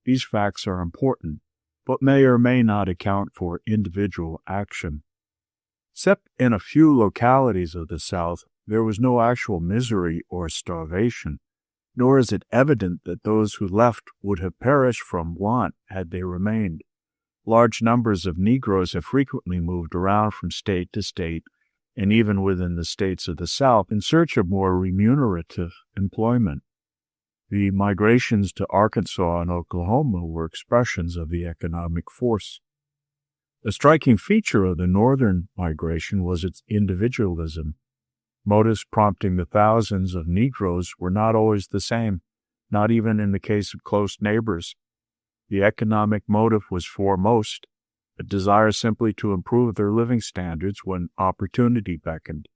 These facts are important, but may or may not account for individual action. Except in a few localities of the South, there was no actual misery or starvation, nor is it evident that those who left would have perished from want had they remained. Large numbers of Negroes have frequently moved around from state to state, and even within the states of the South, in search of more remunerative employment. The migrations to Arkansas and Oklahoma were expressions of the economic force. A striking feature of the northern migration was its individualism. Motives prompting the thousands of Negroes were not always the same, not even in the case of close neighbors. The economic motive was foremost, a desire simply to improve their living standards when opportunity beckoned.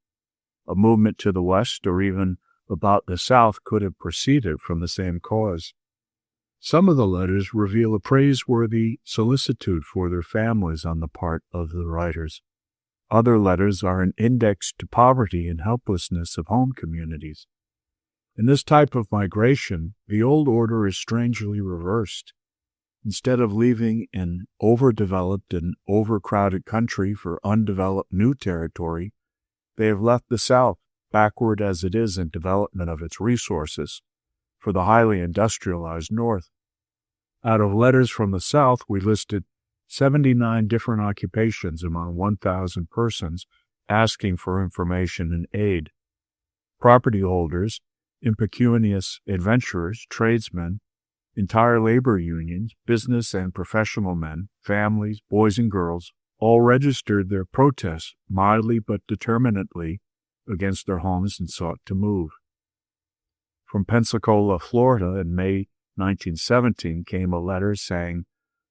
A movement to the west or even about the south could have proceeded from the same cause. Some of the letters reveal a praiseworthy solicitude for their families on the part of the writers. Other letters are an index to poverty and helplessness of home communities. In this type of migration, the old order is strangely reversed. Instead of leaving an overdeveloped and overcrowded country for undeveloped new territory, they have left the South, backward as it is in development of its resources, for the highly industrialized North. Out of letters from the South, we listed 79 different occupations among 1,000 persons asking for information and aid. Property holders, impecunious adventurers, tradesmen, entire labor unions, business and professional men, families, boys and girls, all registered their protests mildly but determinately against their homes and sought to move. From Pensacola, Florida, in May 1917 came a letter saying,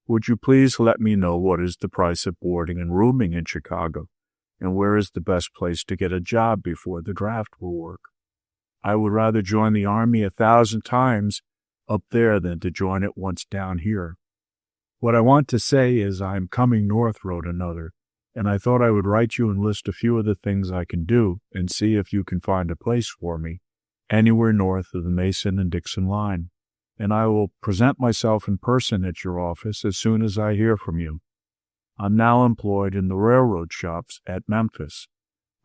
"Would you please let me know what is the price of boarding and rooming in Chicago, and where is the best place to get a job before the draft will work? I would rather join the Army 1,000 times up there than to join it once down here. What I want to say is I am coming north," wrote another, "and I thought I would write you and list a few of the things I can do and see if you can find a place for me anywhere north of the Mason and Dixon line. And I will present myself in person at your office as soon as I hear from you. I'm now employed in the railroad shops at Memphis.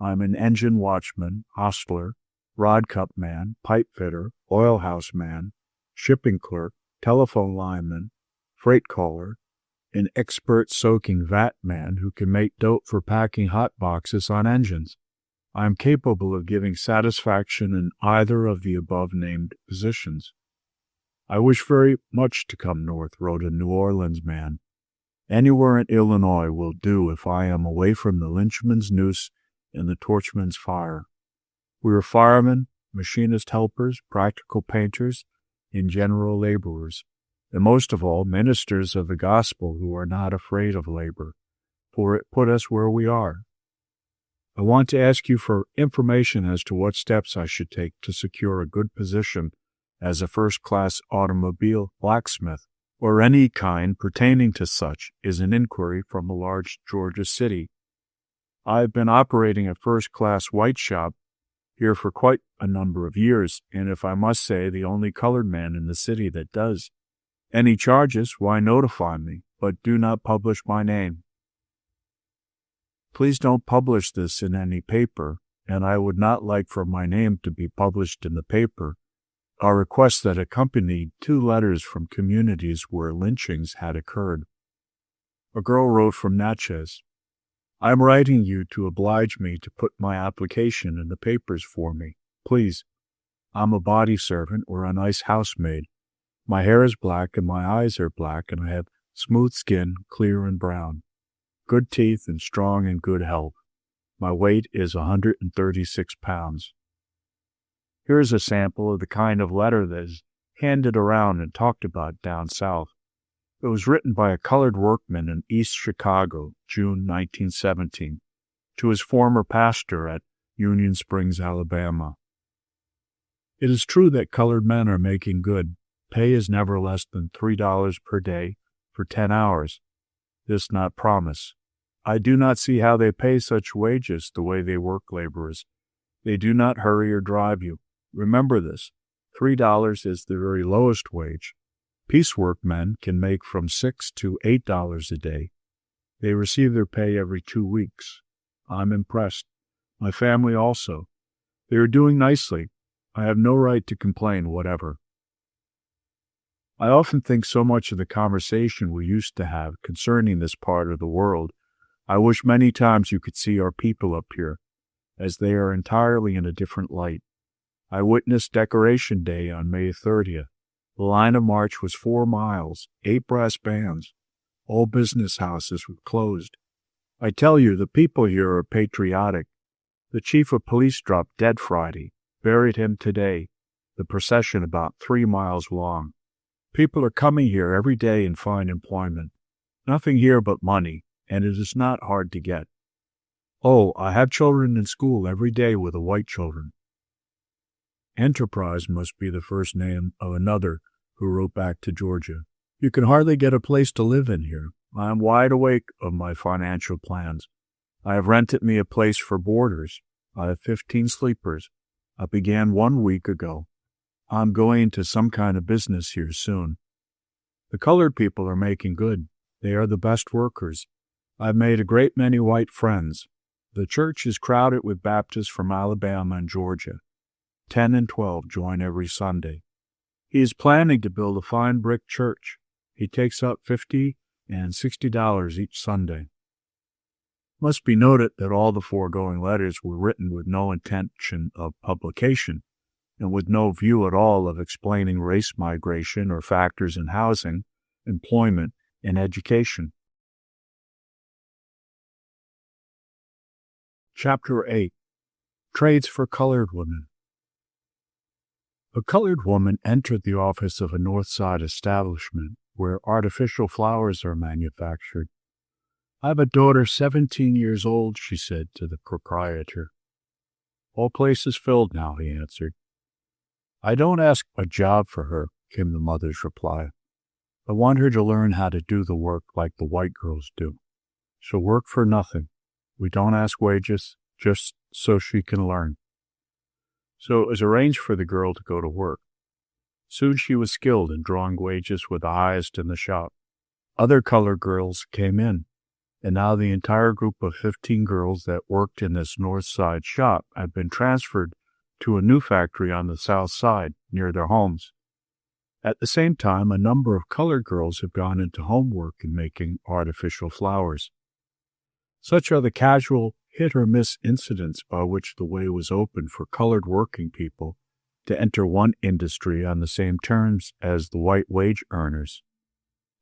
I'm an engine watchman, hostler, rod cup man, pipe fitter, oil house man, shipping clerk, telephone lineman, freight caller, an expert soaking vat man who can make dope for packing hot boxes on engines. I am capable of giving satisfaction in either of the above-named positions. I wish very much to come north," wrote a New Orleans man. "Anywhere in Illinois will do if I am away from the lynchman's noose and the torchman's fire. We are firemen, machinist helpers, practical painters, and general laborers, and most of all, ministers of the gospel who are not afraid of labor, for it put us where we are. I want to ask you for information as to what steps I should take to secure a good position as a first-class automobile blacksmith, or any kind pertaining to such, is an inquiry from a large Georgia city. I have been operating a first-class white shop here for quite a number of years, and if I must say, the only colored man in the city that does. Any charges, why notify me, but do not publish my name. Please don't publish this in any paper, and I would not like for my name to be published in the paper. A request that accompanied 2 letters from communities where lynchings had occurred." A girl wrote from Natchez, "I am writing you to oblige me to put my application in the papers for me. Please. I'm a body servant or a nice housemaid. My hair is black and my eyes are black, and I have smooth skin, clear and brown, good teeth, and strong and good health. My weight is 136 pounds. Here is a sample of the kind of letter that is handed around and talked about down south. It was written by a colored workman in East Chicago, June 1917, to his former pastor at Union Springs, Alabama. "It is true that colored men are making good. Pay is never less than $3 per day for 10 hours. This not promise. I do not see how they pay such wages the way they work laborers. They do not hurry or drive you. Remember this. $3 is the very lowest wage. Piecework men can make from $6 to $8 a day. They receive their pay every 2 weeks. I'm impressed. My family also. They are doing nicely. I have no right to complain whatever." I often think so much of the conversation we used to have concerning this part of the world. I wish many times you could see our people up here, as they are entirely in a different light. I witnessed Decoration Day on May 30th. The line of march was 4 miles, 8 brass bands. All business houses were closed. I tell you, the people here are patriotic. The chief of police dropped dead Friday, buried him today. The procession about 3 miles long. People are coming here every day and find employment. Nothing here but money, and it is not hard to get. Oh, I have children in school every day with the white children. Enterprise must be the first name of another who wrote back to Georgia. You can hardly get a place to live in here. I am wide awake of my financial plans. I have rented me a place for boarders. I have 15 sleepers. I began 1 week ago. I'm going into some kind of business here soon. The colored people are making good. They are the best workers. I've made a great many white friends. The church is crowded with Baptists from Alabama and Georgia. 10 and 12 join every Sunday. He is planning to build a fine brick church. He takes up $50 and $60 each Sunday. Must be noted that all the foregoing letters were written with no intention of publication, and with no view at all of explaining race migration or factors in housing, employment, and education. Chapter 8. Trades for Colored Women. A colored woman entered the office of a North Side establishment where artificial flowers are manufactured. I have a daughter 17 years old, she said to the proprietor. All places filled now, he answered. I don't ask a job for her, came the mother's reply. I want her to learn how to do the work like the white girls do. She'll work for nothing. We don't ask wages, just so she can learn. So it was arranged for the girl to go to work. Soon she was skilled in drawing wages with the highest in the shop. Other colored girls came in, and now the entire group of 15 girls that worked in this North Side shop had been transferred to a new factory on the South Side near their homes. At the same time, a number of colored girls have gone into homework in making artificial flowers. Such are the casual hit-or-miss incidents by which the way was opened for colored working people to enter one industry on the same terms as the white wage earners.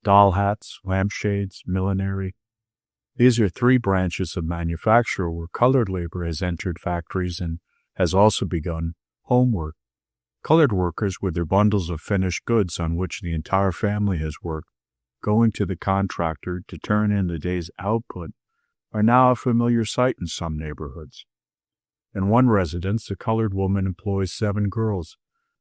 Doll hats, lampshades, millinery. These are 3 branches of manufacture where colored labor has entered factories and has also begun homework. Colored workers with their bundles of finished goods on which the entire family has worked, going to the contractor to turn in the day's output, are now a familiar sight in some neighborhoods. In one residence, a colored woman employs 7 girls,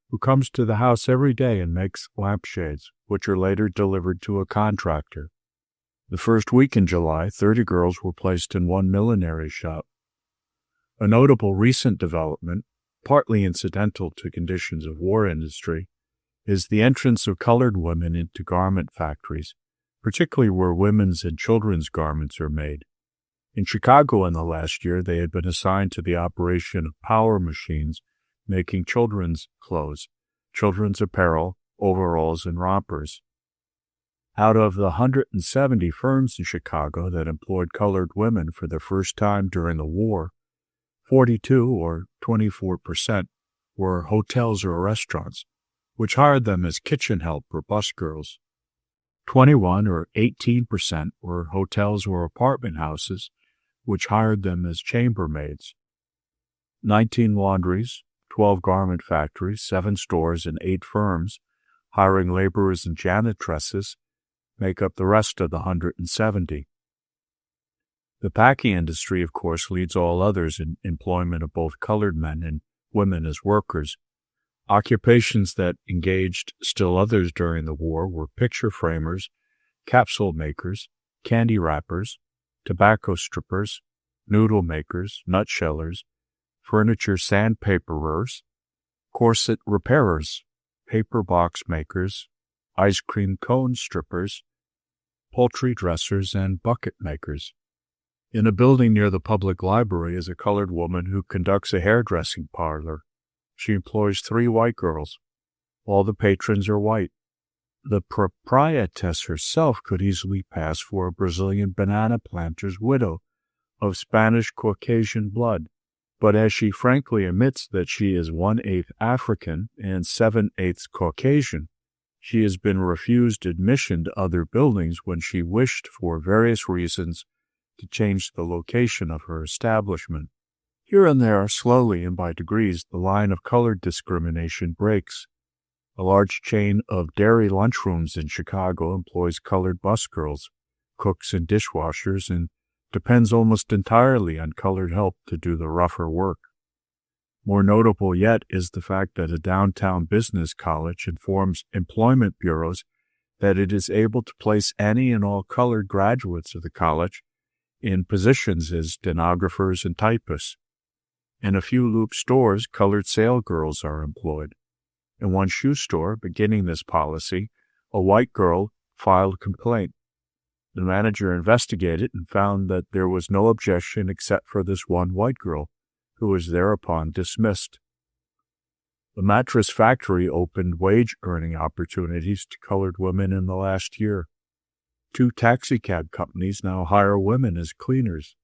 who comes to the house every day and makes lampshades, which are later delivered to a contractor. The first week in July, 30 girls were placed in one millinery shop. A notable recent development, partly incidental to conditions of war industry, is the entrance of colored women into garment factories, particularly where women's and children's garments are made. In Chicago in the last year, they had been assigned to the operation of power machines, making children's clothes, children's apparel, overalls, and rompers. Out of the 170 firms in Chicago that employed colored women for the first time during the war, 42 or 24% were hotels or restaurants, which hired them as kitchen help or busgirls. 21 or 18% were hotels or apartment houses, which hired them as chambermaids. 19 laundries, 12 garment factories, 7 stores, and 8 firms, hiring laborers and janitresses, make up the rest of the 170. The packing industry, of course, leads all others in employment of both colored men and women as workers. Occupations that engaged still others during the war were picture framers, capsule makers, candy wrappers, tobacco strippers, noodle makers, nutshellers, furniture sandpaperers, corset repairers, paper box makers, ice cream cone strippers, poultry dressers, and bucket makers. In a building near the public library is a colored woman who conducts a hairdressing parlor. She employs 3 white girls. All the patrons are white. The proprietress herself could easily pass for a Brazilian banana planter's widow of Spanish Caucasian blood, but as she frankly admits that she is 1/8 African and 7/8 Caucasian, she has been refused admission to other buildings when she wished, for various reasons, to change the location of her establishment. Here and there, slowly and by degrees, the line of color discrimination breaks. A large chain of dairy lunchrooms in Chicago employs colored busgirls, cooks and dishwashers, and depends almost entirely on colored help to do the rougher work. More notable yet is the fact that a downtown business college informs employment bureaus that it is able to place any and all colored graduates of the college in positions as stenographers and typists. In a few Loop stores, colored sale girls are employed. In one shoe store, beginning this policy, a white girl filed a complaint. The manager investigated and found that there was no objection except for this one white girl, who was thereupon dismissed. The mattress factory opened wage-earning opportunities to colored women in the last year. 2 taxicab companies now hire women as cleaners.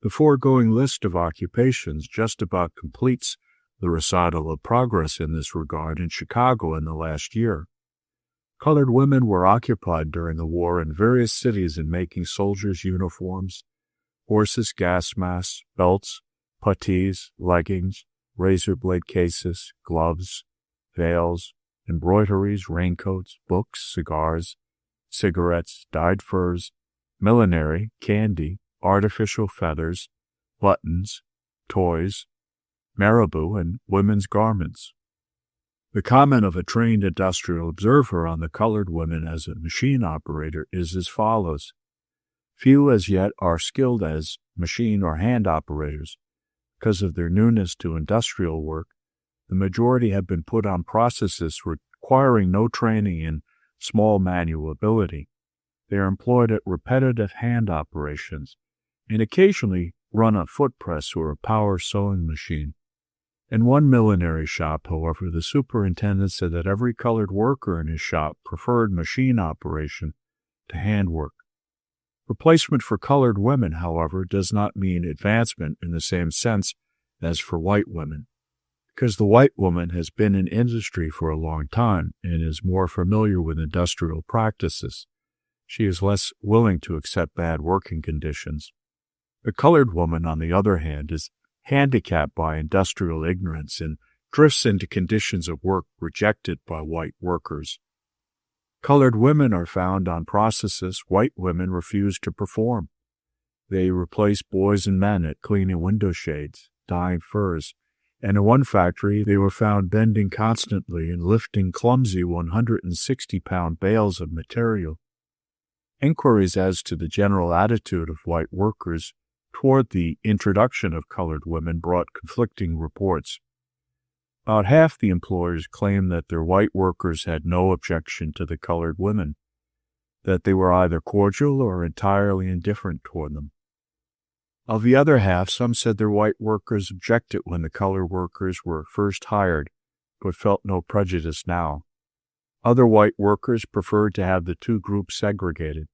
The foregoing list of occupations just about completes the recital of progress in this regard in Chicago in the last year. Colored women were occupied during the war in various cities in making soldiers' uniforms, horses' gas masks, belts, puttees, leggings, razor blade cases, gloves, veils, embroideries, raincoats, books, cigars, cigarettes, dyed furs, millinery, candy, artificial feathers, buttons, toys, marabou, and women's garments. The comment of a trained industrial observer on the colored women as a machine operator is as follows. Few as yet are skilled as machine or hand operators. Because of their newness to industrial work, the majority have been put on processes requiring no training in small manual ability. They are employed at repetitive hand operations and occasionally run a foot press or a power sewing machine. In one millinery shop, however, the superintendent said that every colored worker in his shop preferred machine operation to handwork. Replacement for colored women, however, does not mean advancement in the same sense as for white women. Because the white woman has been in industry for a long time and is more familiar with industrial practices, she is less willing to accept bad working conditions. The colored woman, on the other hand, is handicapped by industrial ignorance and drifts into conditions of work rejected by white workers. Colored women are found on processes white women refuse to perform. They replace boys and men at cleaning window shades, dyeing furs, and in one factory they were found bending constantly and lifting clumsy 160-pound bales of material. Inquiries as to the general attitude of white workers toward the introduction of colored women brought conflicting reports. About half the employers claimed that their white workers had no objection to the colored women, that they were either cordial or entirely indifferent toward them. Of the other half, some said their white workers objected when the colored workers were first hired, but felt no prejudice now. Other white workers preferred to have the 2 groups segregated.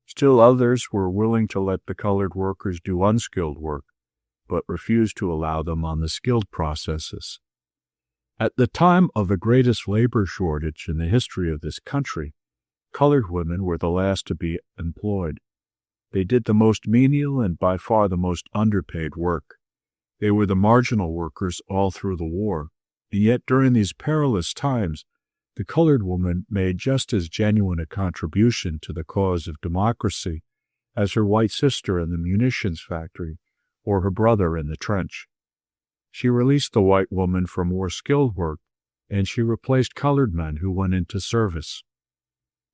Still others were willing to let the colored workers do unskilled work, but refused to allow them on the skilled processes. At the time of the greatest labor shortage in the history of this country, colored women were the last to be employed. They did the most menial and by far the most underpaid work. They were the marginal workers all through the war, and yet during these perilous times, the colored woman made just as genuine a contribution to the cause of democracy as her white sister in the munitions factory or her brother in the trench. She released the white woman for more skilled work, and she replaced colored men who went into service.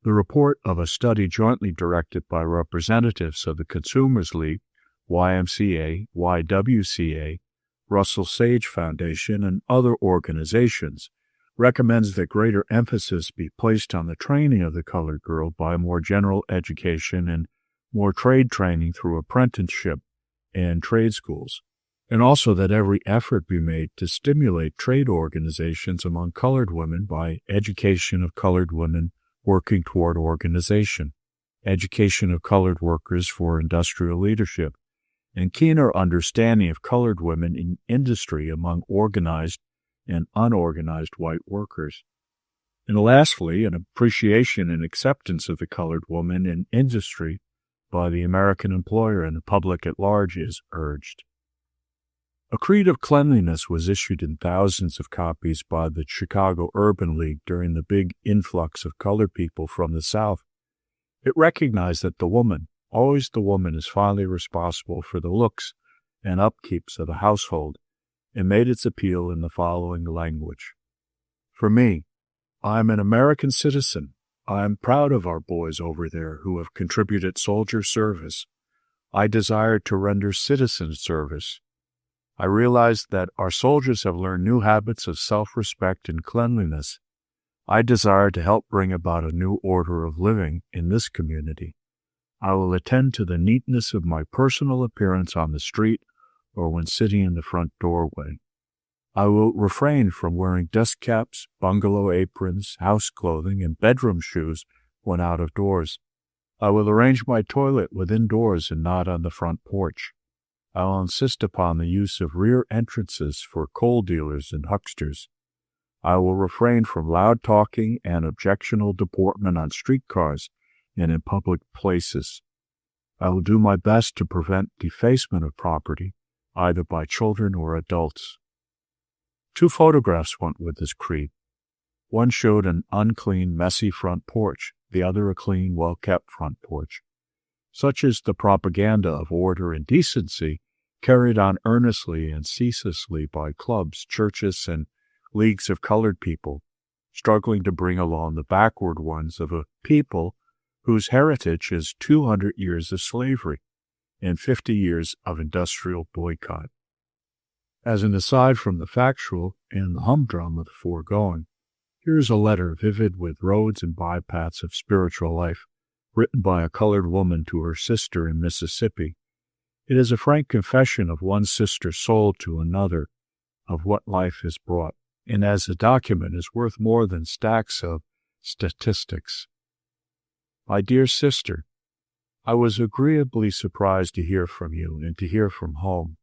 The report of a study jointly directed by representatives of the Consumers League, YMCA, YWCA, Russell Sage Foundation, and other organizations recommends that greater emphasis be placed on the training of the colored girl by more general education and more trade training through apprenticeship and trade schools, and also that every effort be made to stimulate trade organizations among colored women by education of colored women working toward organization, education of colored workers for industrial leadership, and keener understanding of colored women in industry among organized and unorganized white workers. And lastly, an appreciation and acceptance of the colored woman in industry by the American employer and the public at large is urged. A creed of cleanliness was issued in thousands of copies by the Chicago Urban League during the big influx of colored people from the South. It recognized that the woman, Always the woman is finally responsible for the looks and upkeeps of the household, and made its appeal in the following language. For me, I am an American citizen. I am proud of our boys over there who have contributed soldier service. I desire to render citizen service. I realize that our soldiers have learned new habits of self-respect and cleanliness. I desire to help bring about a new order of living in this community. I will attend to the neatness of my personal appearance on the street or when sitting in the front doorway. I will refrain from wearing dust caps, bungalow aprons, house clothing, and bedroom shoes when out of doors. I will arrange my toilet within doors and not on the front porch. I will insist upon the use of rear entrances for coal dealers and hucksters. I will refrain from loud talking and objectionable deportment on streetcars and in public places. I will do my best to prevent defacement of property, either by children or adults. 2 photographs went with this creed. One showed an unclean, messy front porch, the other a clean, well-kept front porch. Such is the propaganda of order and decency carried on earnestly and ceaselessly by clubs, churches, and leagues of colored people, struggling to bring along the backward ones of a people whose heritage is 200 years of slavery and 50 years of industrial boycott. As an aside from the factual and the humdrum of the foregoing, here is a letter vivid with roads and bypaths of spiritual life, written by a colored woman to her sister in Mississippi. It is a frank confession of one sister's soul to another of what life has brought, and as a document is worth more than stacks of statistics. My dear sister, I was agreeably surprised to hear from you and to hear from home.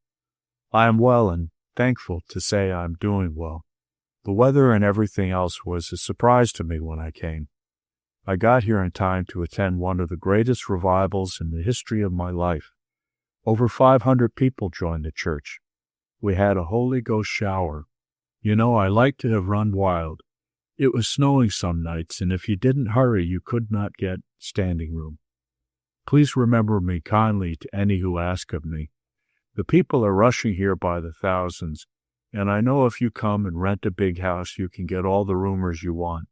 I am well and thankful to say I am doing well. The weather and everything else was a surprise to me when I came. I got here in time to attend one of the greatest revivals in the history of my life. Over 500 people joined the church. We had a Holy Ghost shower. You know, I like to have run wild. It was snowing some nights, and if you didn't hurry, you could not get standing room. Please remember me kindly to any who ask of me. The people are rushing here by the thousands, and I know if you come and rent a big house, you can get all the roomers you want.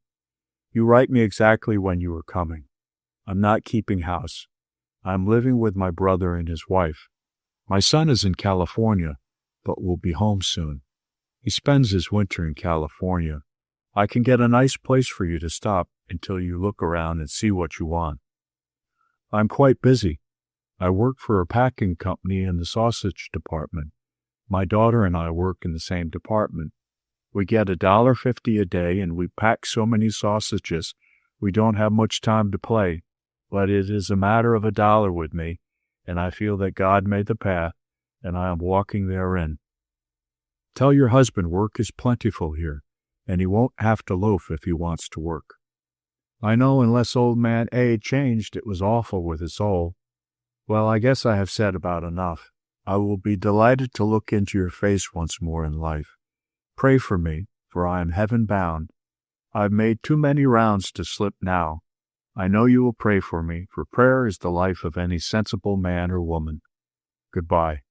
You write me exactly when you are coming. I'm not keeping house. I'm living with my brother and his wife. My son is in California, but will be home soon. He spends his winter in California. I can get a nice place for you to stop until you look around and see what you want. I'm quite busy. I work for a packing company in the sausage department. My daughter and I work in the same department. We get $1.50 a day, and we pack so many sausages we don't have much time to play. But it is a matter of $1 with me, and I feel that God made the path, and I am walking therein. Tell your husband work is plentiful here, and he won't have to loaf if he wants to work. I know unless old man A changed, it was awful with his soul. Well, I guess I have said about enough. I will be delighted to look into your face once more in life. Pray for me, for I am heaven-bound. I've made too many rounds to slip now. I know you will pray for me, for prayer is the life of any sensible man or woman. Goodbye.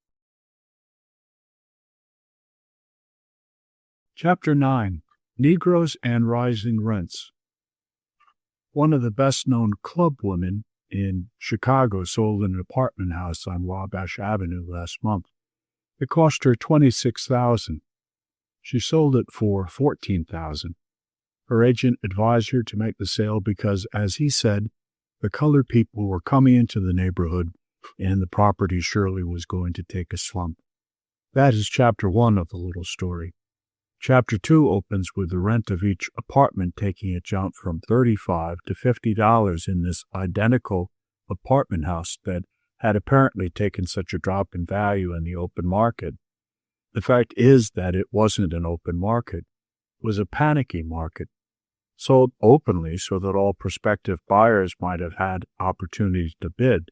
Chapter 9. Negroes and Rising Rents. One of the best-known club women in Chicago sold an apartment house on Wabash Avenue last month. It cost her $26,000. She sold it for $14,000. Her agent advised her to make the sale because, as he said, the colored people were coming into the neighborhood and the property surely was going to take a slump. That is Chapter 1 of the little story. Chapter 2 opens with the rent of each apartment taking a jump from $35 to $50 in this identical apartment house that had apparently taken such a drop in value in the open market. The fact is that it wasn't an open market. It was a panicky market, sold openly so that all prospective buyers might have had opportunities to bid.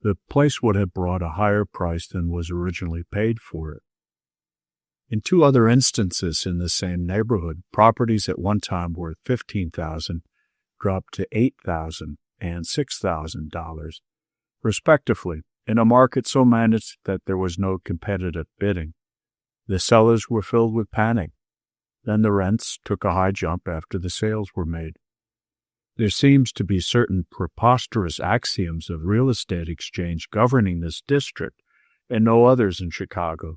The place would have brought a higher price than was originally paid for it. In 2 other instances in the same neighborhood, properties at one time worth $15,000 dropped to $8,000 and $6,000. respectively, in a market so managed that there was no competitive bidding. The sellers were filled with panic. Then the rents took a high jump after the sales were made. There seems to be certain preposterous axioms of real estate exchange governing this district, and no others in Chicago.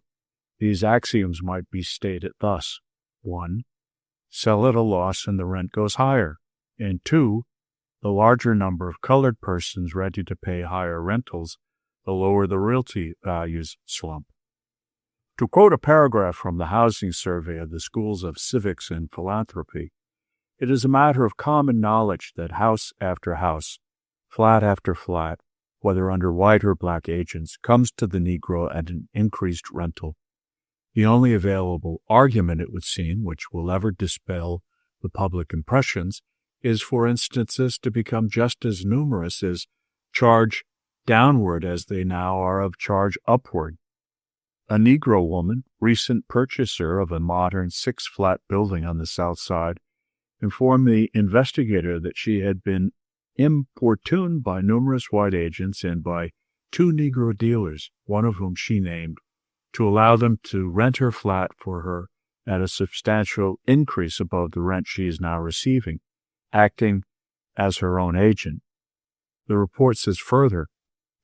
These axioms might be stated thus: 1. Sell at a loss and the rent goes higher. And 2. The larger number of colored persons ready to pay higher rentals, the lower the realty values slump. To quote a paragraph from the Housing Survey of the Schools of Civics and Philanthropy, it is a matter of common knowledge that house after house, flat after flat, whether under white or black agents, comes to the Negro at an increased rental. The only available argument, it would seem, which will ever dispel the public impressions, is for instances to become just as numerous as charge downward as they now are of charge upward. A Negro woman, recent purchaser of a modern 6-flat building on the South Side, informed the investigator that she had been importuned by numerous white agents and by 2 Negro dealers, one of whom she named, to allow them to rent her flat for her at a substantial increase above the rent she is now receiving, acting as her own agent. The report says further,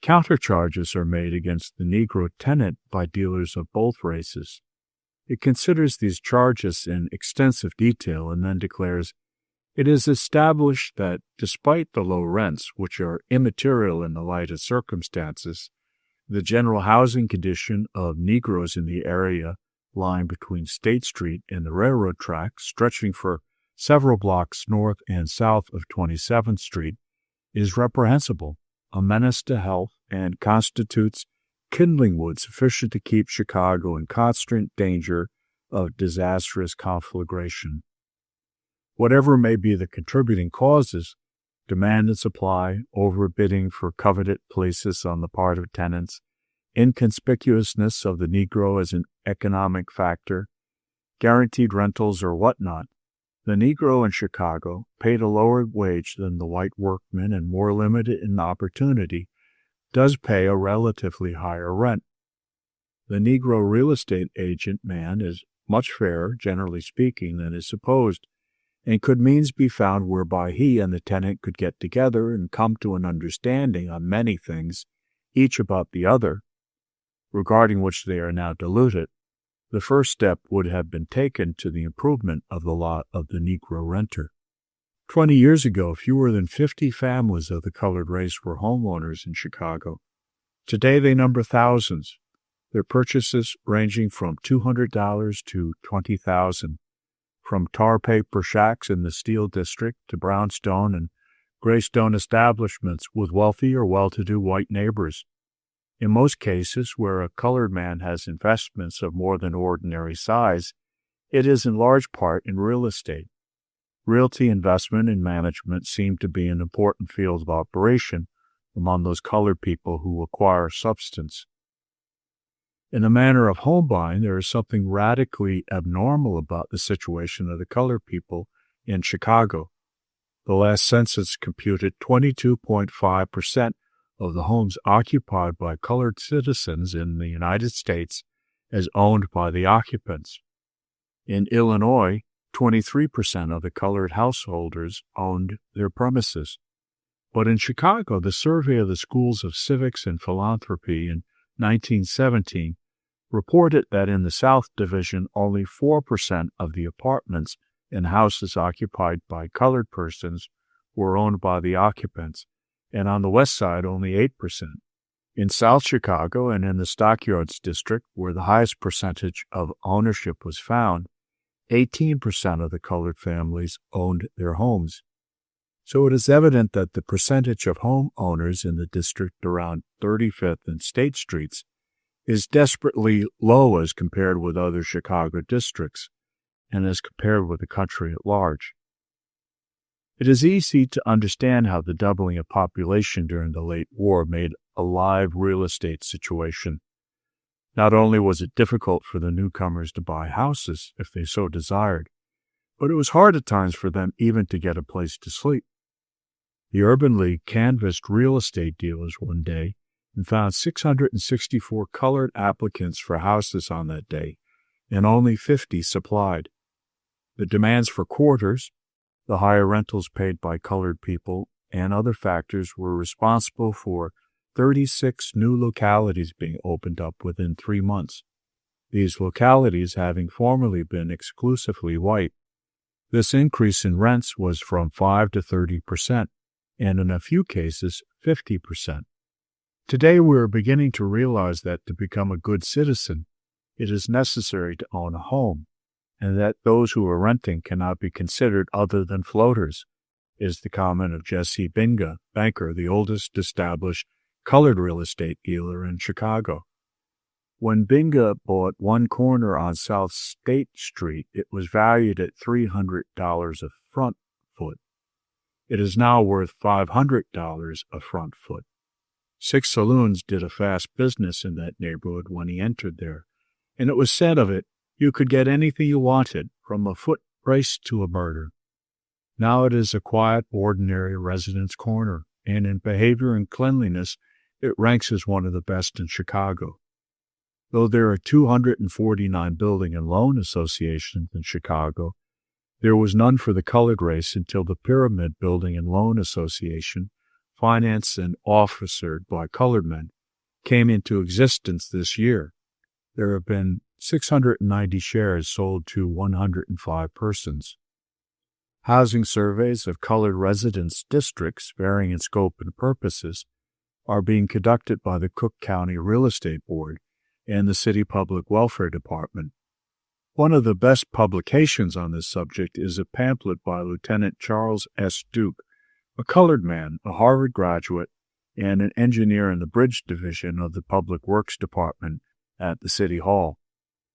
countercharges are made against the Negro tenant by dealers of both races. It considers these charges in extensive detail and then declares, it is established that despite the low rents, which are immaterial in the light of circumstances, the general housing condition of Negroes in the area lying between State Street and the railroad track, stretching for several blocks north and south of 27th Street, is reprehensible, a menace to health, and constitutes kindling wood sufficient to keep Chicago in constant danger of disastrous conflagration. Whatever may be the contributing causes, demand and supply, overbidding for coveted places on the part of tenants, inconspicuousness of the Negro as an economic factor, guaranteed rentals or whatnot, the Negro in Chicago, paid a lower wage than the white workman and more limited in opportunity, does pay a relatively higher rent. The Negro real estate agent man is much fairer, generally speaking, than is supposed, and could means be found whereby he and the tenant could get together and come to an understanding on many things, each about the other, regarding which they are now deluded. The first step would have been taken to the improvement of the lot of the Negro renter. 20 years ago, fewer than 50 families of the colored race were homeowners in Chicago. Today they number thousands, their purchases ranging from $200 to $20,000, from tar paper shacks in the Steel District to brownstone and graystone establishments with wealthy or well-to-do white neighbors. In most cases, where a colored man has investments of more than ordinary size, it is in large part in real estate. Realty investment and management seem to be an important field of operation among those colored people who acquire substance. In the matter of home buying, there is something radically abnormal about the situation of the colored people in Chicago. The last census computed 22.5% of the homes occupied by colored citizens in the United States as owned by the occupants. In Illinois, 23% of the colored householders owned their premises. But in Chicago, the survey of the Schools of Civics and Philanthropy in 1917 reported that in the South Division, only 4% of the apartments and houses occupied by colored persons were owned by the occupants, and on the West Side, only 8%. In South Chicago and in the Stockyards District, where the highest percentage of ownership was found, 18% of the colored families owned their homes. So it is evident that the percentage of home owners in the district around 35th and State Streets is desperately low as compared with other Chicago districts and as compared with the country at large. It is easy to understand how the doubling of population during the late war made a live real estate situation. Not only was it difficult for the newcomers to buy houses if they so desired, but it was hard at times for them even to get a place to sleep. The Urban League canvassed real estate dealers one day and found 664 colored applicants for houses on that day, and only 50 supplied. The demands for quarters, the higher rentals paid by colored people, and other factors were responsible for 36 new localities being opened up within 3 months. These localities having formerly been exclusively white. This increase in rents was from 5 to 30%, and in a few cases, 50%. Today we are beginning to realize that to become a good citizen, it is necessary to own a home, and that those who are renting cannot be considered other than floaters, is the comment of Jesse Binga, banker, the oldest established colored real estate dealer in Chicago. When Binga bought one corner on South State Street, it was valued at $300 a front foot. It is now worth $500 a front foot. 6 saloons did a fast business in that neighborhood when he entered there, and it was said of it, you could get anything you wanted, from a foot race to a murder. Now it is a quiet, ordinary residence corner, and in behavior and cleanliness, it ranks as one of the best in Chicago. Though there are 249 building and loan associations in Chicago, there was none for the colored race until the Pyramid Building and Loan Association, financed and officered by colored men, came into existence this year. There have been 690 shares sold to 105 persons. Housing surveys of colored residence districts, varying in scope and purposes, are being conducted by the Cook County Real Estate Board and the City Public Welfare Department. One of the best publications on this subject is a pamphlet by Lieutenant Charles S. Duke, a colored man, a Harvard graduate, and an engineer in the Bridge Division of the Public Works Department at the City Hall.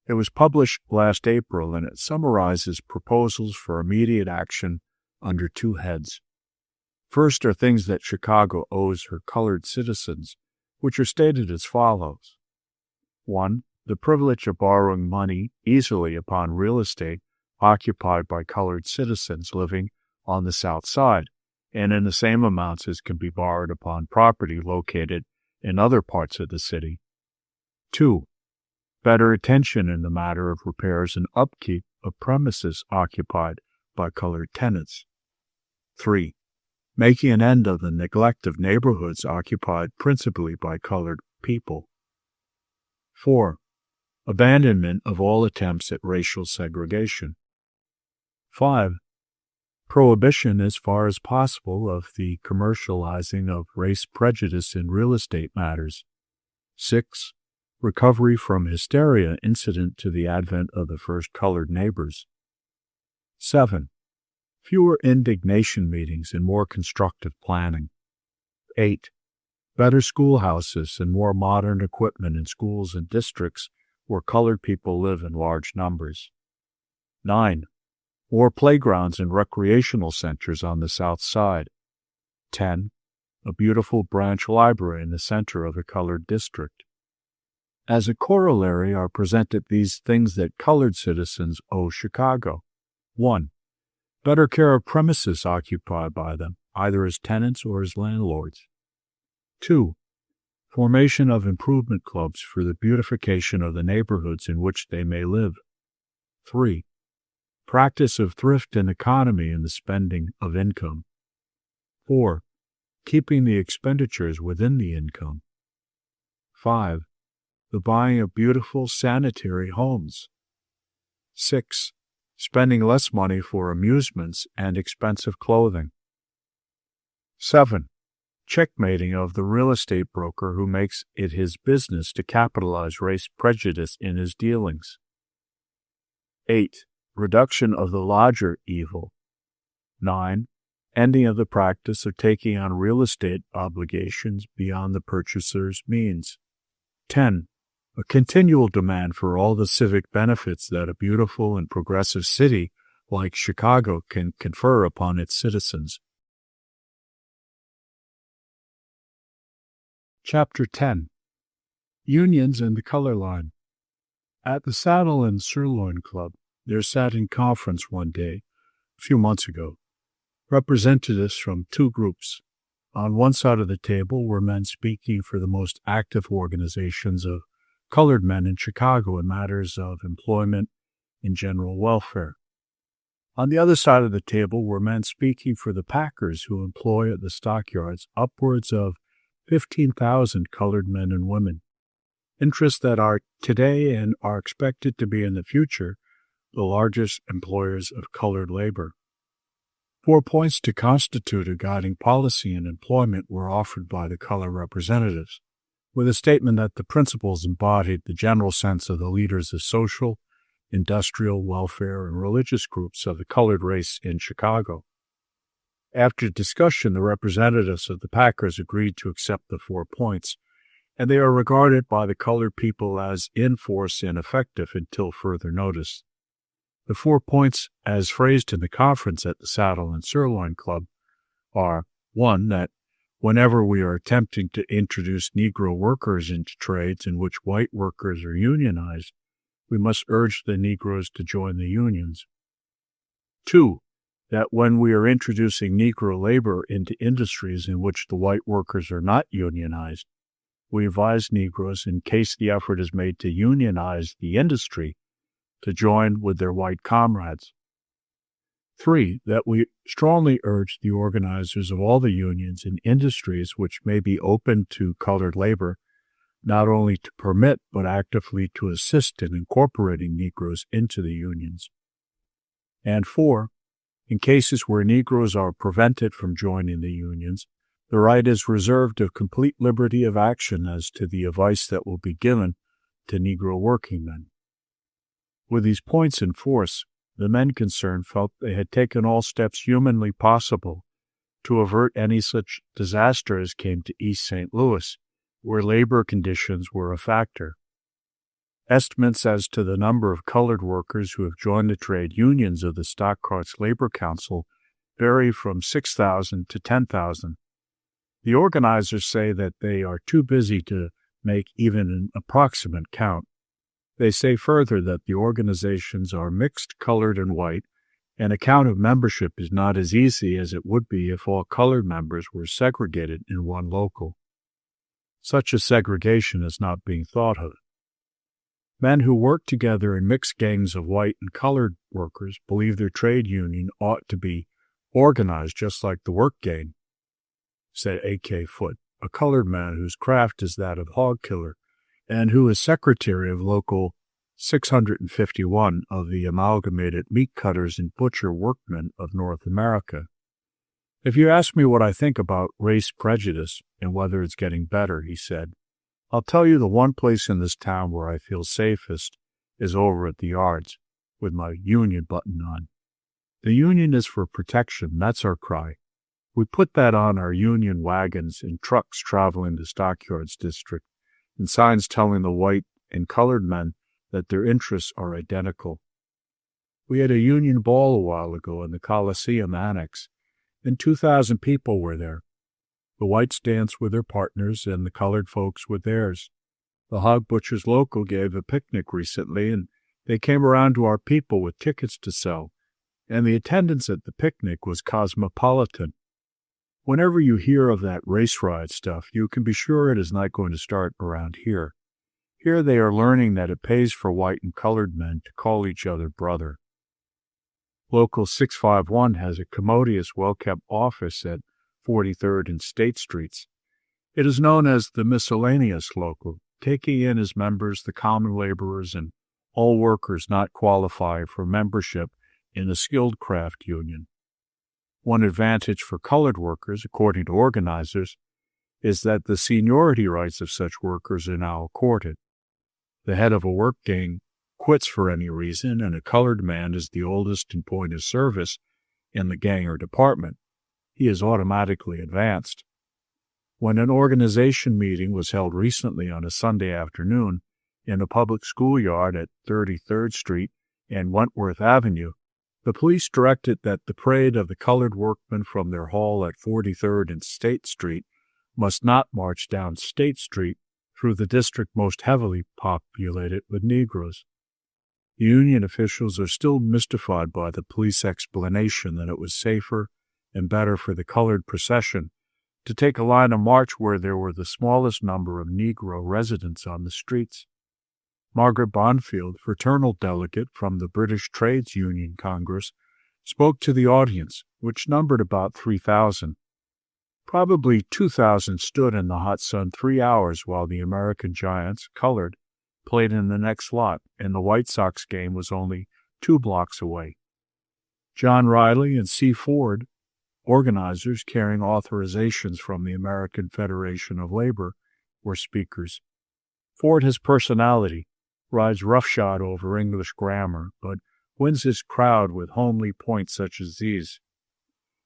It was published last April, and it summarizes proposals for immediate action under 2 heads. First are things that Chicago owes her colored citizens, which are stated as follows. 1. The privilege of borrowing money easily upon real estate occupied by colored citizens living on the South Side, and in the same amounts as can be borrowed upon property located in other parts of the city. 2. Better attention in the matter of repairs and upkeep of premises occupied by colored tenants. 3. Making an end of the neglect of neighborhoods occupied principally by colored people. 4. Abandonment of all attempts at racial segregation. 5. Prohibition as far as possible of the commercializing of race prejudice in real estate matters. 6. Recovery from hysteria incident to the advent of the first colored neighbors. 7. Fewer indignation meetings and more constructive planning. 8. Better schoolhouses and more modern equipment in schools and districts where colored people live in large numbers. 9. More playgrounds and recreational centers on the South Side. 10. A beautiful branch library in the center of a colored district. As a corollary are presented these things that colored citizens owe Chicago. 1. Better care of premises occupied by them, either as tenants or as landlords. 2. Formation of improvement clubs for the beautification of the neighborhoods in which they may live. 3. Practice of thrift and economy in the spending of income. 4. Keeping the expenditures within the income. 5. The buying of beautiful sanitary homes. 6. Spending less money for amusements and expensive clothing. 7. Checkmating of the real estate broker who makes it his business to capitalize race prejudice in his dealings. 8. Reduction of the lodger evil. 9. Ending of the practice of taking on real estate obligations beyond the purchaser's means. 10. A continual demand for all the civic benefits that a beautiful and progressive city like Chicago can confer upon its citizens. Chapter 10. Unions and the Color Line. At the Saddle and Sirloin Club, there sat in conference one day, a few months ago, representatives from 2 groups, On one side of the table were men speaking for the most active organizations of colored men in Chicago in matters of employment and general welfare. On the other side of the table were men speaking for the packers who employ at the stockyards upwards of 15,000 colored men and women, interests that are today and are expected to be in the future the largest employers of colored labor. 4 points to constitute a guiding policy in employment were offered by the colored representatives, with a statement that the principles embodied the general sense of the leaders of social, industrial, welfare, and religious groups of the colored race in Chicago. After discussion, the representatives of the packers agreed to accept the 4 points, and they are regarded by the colored people as in force and effective until further notice. The 4 points, as phrased in the conference at the Saddle and Sirloin Club, are 1. That whenever we are attempting to introduce Negro workers into trades in which white workers are unionized, we must urge the Negroes to join the unions. 2. That when we are introducing Negro labor into industries in which the white workers are not unionized, we advise Negroes, in case the effort is made to unionize the industry, to join with their white comrades. 3. That we strongly urge the organizers of all the unions in industries which may be open to colored labor not only to permit but actively to assist in incorporating Negroes into the unions. And 4. In cases where Negroes are prevented from joining the unions, the right is reserved of complete liberty of action as to the advice that will be given to Negro working men. With these points in force, the men concerned felt they had taken all steps humanly possible to avert any such disaster as came to East St. Louis, where labor conditions were a factor. Estimates as to the number of colored workers who have joined the trade unions of the Stock Carts Labor Council vary from 6,000 to 10,000. The organizers say that they are too busy to make even an approximate count. They say further that the organizations are mixed colored and white, and a count of membership is not as easy as it would be if all colored members were segregated in one local. Such a segregation is not being thought of. Men who work together in mixed gangs of white and colored workers believe their trade union ought to be organized just like the work gang, said A.K. Foote, a colored man whose craft is that of hog killer, and who is secretary of Local 651 of the Amalgamated Meat Cutters and Butcher Workmen of North America. If you ask me what I think about race prejudice and whether it's getting better, he said, I'll tell you the one place in this town where I feel safest is over at the yards, with my union button on. The union is for protection, that's our cry. We put that on our union wagons and trucks traveling the Stockyards district, and signs telling the white and colored men that their interests are identical. We had a union ball a while ago in the Coliseum Annex, and 2,000 people were there. The whites danced with their partners and the colored folks with theirs. The Hog Butchers Local gave a picnic recently, and they came around to our people with tickets to sell, and the attendance at the picnic was cosmopolitan. Whenever you hear of that race riot stuff, you can be sure it is not going to start around here. Here they are learning that it pays for white and colored men to call each other brother. Local 651 has a commodious, well-kept office at 43rd and State Streets. It is known as the Miscellaneous Local, taking in as members the common laborers and all workers not qualified for membership in a skilled craft union. One advantage for colored workers, according to organizers, is that the seniority rights of such workers are now accorded. The head of a work gang quits for any reason, and a colored man is the oldest in point of service in the gang or department. He is automatically advanced. When an organization meeting was held recently on a Sunday afternoon in a public schoolyard at 33rd Street and Wentworth Avenue, the police directed that the parade of the colored workmen from their hall at 43rd and State Street must not march down State Street through the district most heavily populated with Negroes. The union officials are still mystified by the police explanation that it was safer and better for the colored procession to take a line of march where there were the smallest number of Negro residents on the streets. Margaret Bonfield, fraternal delegate from the British Trades Union Congress, spoke to the audience, which numbered about 3,000. Probably 2,000 stood in the hot sun 3 hours while the American Giants, colored, played in the next lot, and the White Sox game was only 2 blocks away. John Riley and C. Ford, organizers carrying authorizations from the American Federation of Labor, were speakers. Ford has personality, rides roughshod over English grammar, but wins his crowd with homely points such as these.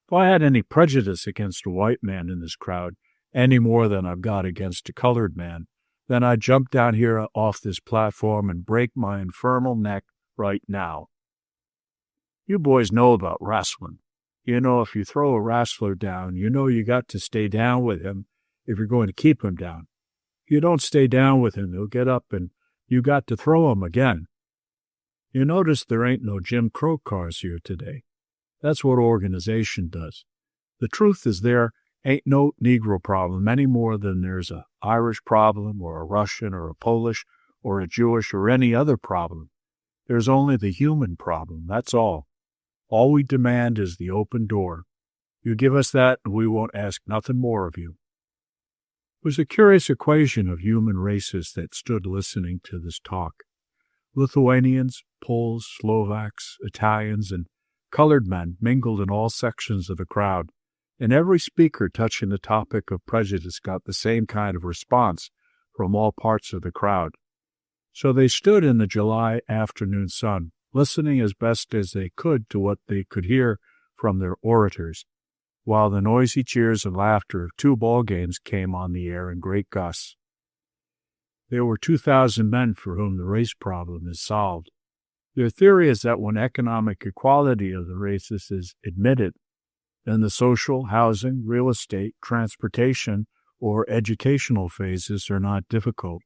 If I had any prejudice against a white man in this crowd, any more than I've got against a colored man, then I'd jump down here off this platform and break my infernal neck right now. You boys know about wrestling. You know if you throw a wrestler down, you know you got to stay down with him if you're going to keep him down. If you don't stay down with him, he'll get up and you got to throw him again. You notice there ain't no Jim Crow cars here today. That's what organization does. The truth is there ain't no Negro problem any more than there's a Irish problem or a Russian or a Polish or a Jewish or any other problem. There's only the human problem, that's all. All we demand is the open door. You give us that and we won't ask nothing more of you. It was a curious equation of human races that stood listening to this talk. Lithuanians, Poles, Slovaks, Italians, and colored men mingled in all sections of the crowd, and every speaker touching the topic of prejudice got the same kind of response from all parts of the crowd. So they stood in the July afternoon sun, listening as best as they could to what they could hear from their orators, while the noisy cheers and laughter of 2 ball games came on the air in great gusts. There were 2,000 men for whom the race problem is solved. Their theory is that when economic equality of the races is admitted, then the social, housing, real estate, transportation, or educational phases are not difficult.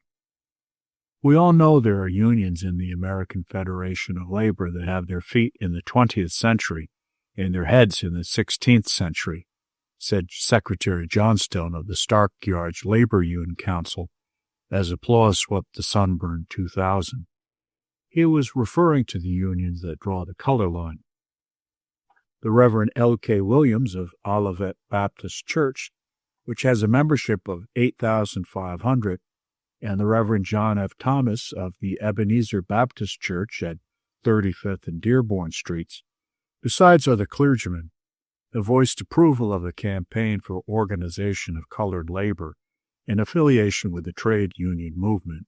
We all know there are unions in the American Federation of Labor that have their feet in the 20th century and their heads in the 16th century, said Secretary Johnstone of the Stark Yards Labor Union Council, as applause swept the Sunburn 2000. He was referring to the unions that draw the color line. The Reverend L.K. Williams of Olivet Baptist Church, which has a membership of 8,500, and the Reverend John F. Thomas of the Ebenezer Baptist Church at 35th and Dearborn Streets, besides other clergymen, have voiced approval of the campaign for organization of colored labor in affiliation with the trade union movement.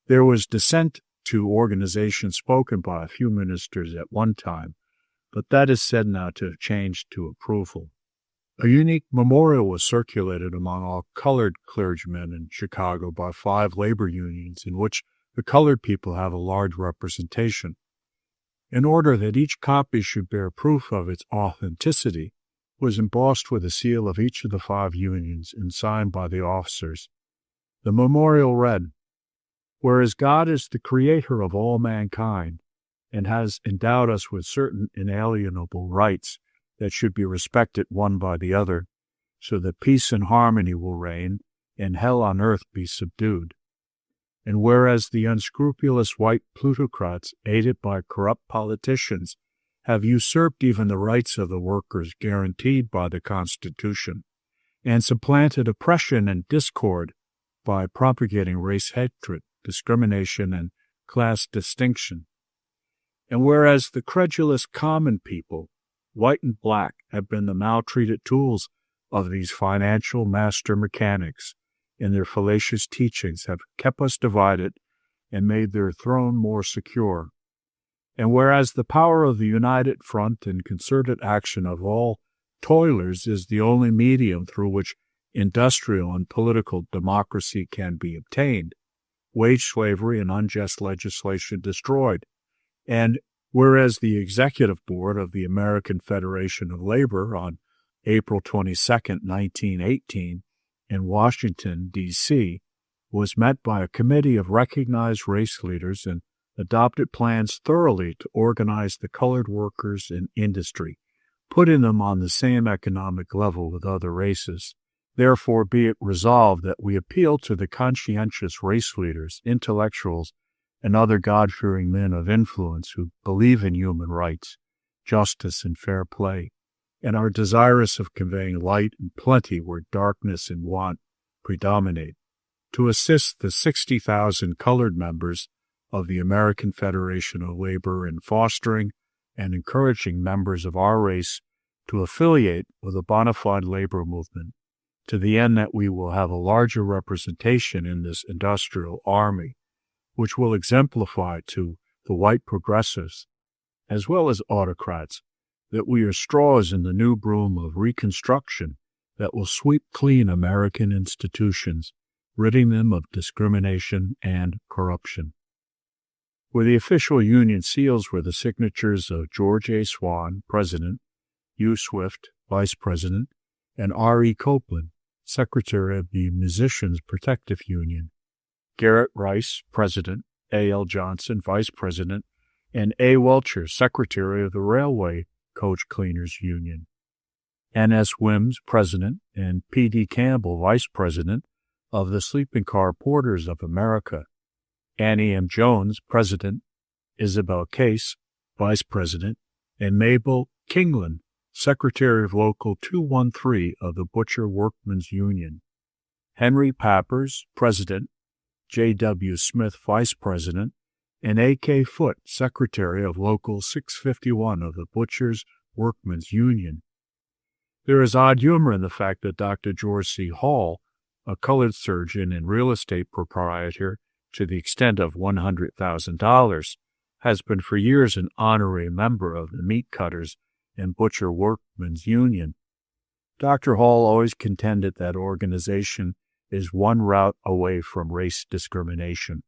There was dissent to organization spoken by a few ministers at one time, but that is said now to have changed to approval. A unique memorial was circulated among all colored clergymen in Chicago by 5 labor unions in which the colored people have a large representation. In order that each copy should bear proof of its authenticity, was embossed with a seal of each of the 5 unions and signed by the officers. The memorial read, "Whereas God is the creator of all mankind and has endowed us with certain inalienable rights that should be respected one by the other, so that peace and harmony will reign and hell on earth be subdued. And whereas the unscrupulous white plutocrats, aided by corrupt politicians, have usurped even the rights of the workers guaranteed by the Constitution, and supplanted oppression and discord by propagating race hatred, discrimination, and class distinction. And whereas the credulous common people, white and black, have been the maltreated tools of these financial master mechanics, and their fallacious teachings have kept us divided and made their throne more secure. And whereas the power of the united front and concerted action of all toilers is the only medium through which industrial and political democracy can be obtained, wage slavery and unjust legislation destroyed, and whereas the Executive Board of the American Federation of Labor on April 22, 1918, in Washington, D.C., was met by a committee of recognized race leaders and adopted plans thoroughly to organize the colored workers in industry, putting them on the same economic level with other races. Therefore, be it resolved that we appeal to the conscientious race leaders, intellectuals, and other God-fearing men of influence who believe in human rights, justice, and fair play, and are desirous of conveying light and plenty where darkness and want predominate, to assist the 60,000 colored members of the American Federation of Labor in fostering and encouraging members of our race to affiliate with a bona fide labor movement, to the end that we will have a larger representation in this industrial army, which will exemplify to the white progressives, as well as autocrats, that we are straws in the new broom of Reconstruction that will sweep clean American institutions, ridding them of discrimination and corruption. Where the official Union seals were the signatures of George A. Swan, President, U. Swift, Vice President, and R. E. Copeland, Secretary of the Musicians Protective Union, Garrett Rice, President, A. L. Johnson, Vice President, and A. Welcher, Secretary of the Railway Coach Cleaners Union, N. S. Wims, President, and P. D. Campbell, Vice President of the Sleeping Car Porters of America, Annie M. Jones, President, Isabel Case, Vice President, and Mabel Kingland, Secretary of Local 213 of the Butcher Workmen's Union, Henry Pappers, President, J. W. Smith, Vice President, and A. K. Foote, Secretary of Local 651 of the Butchers Workmen's Union. There is odd humor in the fact that Dr. George C. Hall, a colored surgeon and real estate proprietor to the extent of $100,000, has been for years an honorary member of the Meat Cutters and Butcher Workmen's Union. Dr. Hall always contended that organization is one route away from race discrimination.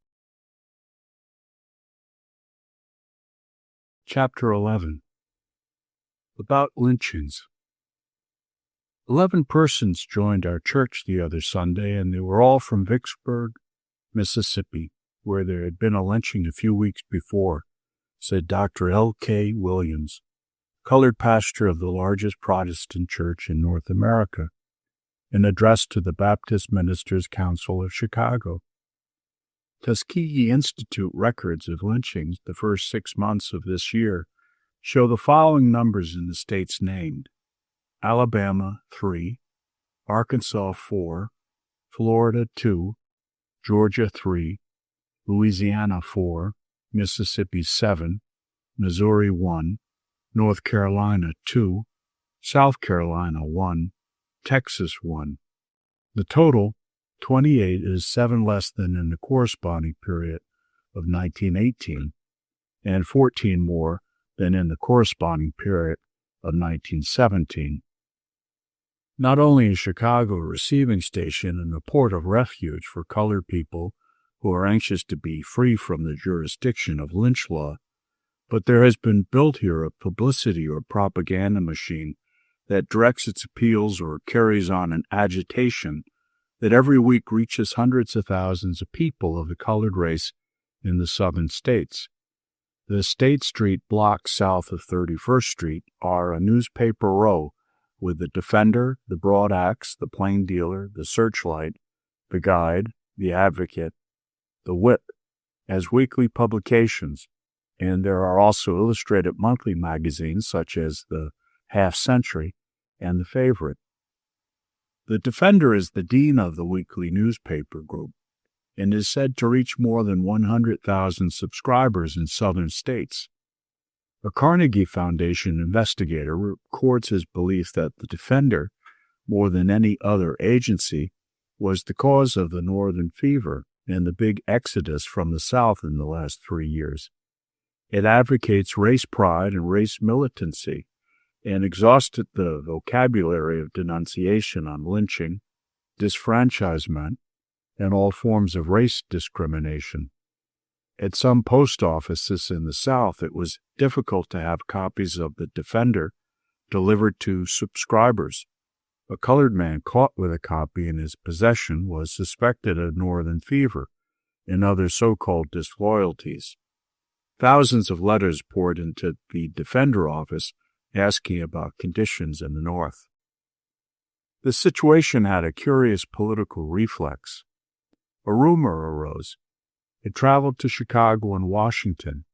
Chapter 11. About lynchings. 11 persons joined our church the other Sunday, and they were all from Vicksburg, Mississippi, where there had been a lynching a few weeks before, said Dr. L. K. Williams, colored pastor of the largest Protestant church in North America, an address to the Baptist Ministers' Council of Chicago. Tuskegee Institute records of lynchings the first 6 months of this year show the following numbers in the states named: Alabama 3, Arkansas 4, Florida 2, Georgia 3, Louisiana 4, Mississippi 7, Missouri 1, North Carolina 2, South Carolina 1, Texas 1. The total, 28, is 7 less than in the corresponding period of 1918, and 14 more than in the corresponding period of 1917. Not only is Chicago a receiving station and a port of refuge for colored people who are anxious to be free from the jurisdiction of lynch law, but there has been built here a publicity or propaganda machine that directs its appeals or carries on an agitation that every week reaches hundreds of thousands of people of the colored race in the southern states. The State Street blocks south of 31st Street are a newspaper row with the Defender, the Broad Axe, the Plain Dealer, the Searchlight, the Guide, the Advocate, the Whip, as weekly publications, and there are also illustrated monthly magazines such as the Half Century and the Favorite. The Defender is the dean of the weekly newspaper group and is said to reach more than 100,000 subscribers in southern states. A Carnegie Foundation investigator records his belief that the Defender, more than any other agency, was the cause of the northern fever and the big exodus from the South in the last 3 years. It advocates race pride and race militancy, and exhausted the vocabulary of denunciation on lynching, disfranchisement, and all forms of race discrimination. At some post offices in the South, it was difficult to have copies of the Defender delivered to subscribers. A colored man caught with a copy in his possession was suspected of northern fever and other so-called disloyalties. Thousands of letters poured into the Defender office asking about conditions in the North. The situation had a curious political reflex. A rumor arose. It traveled to Chicago and Washington.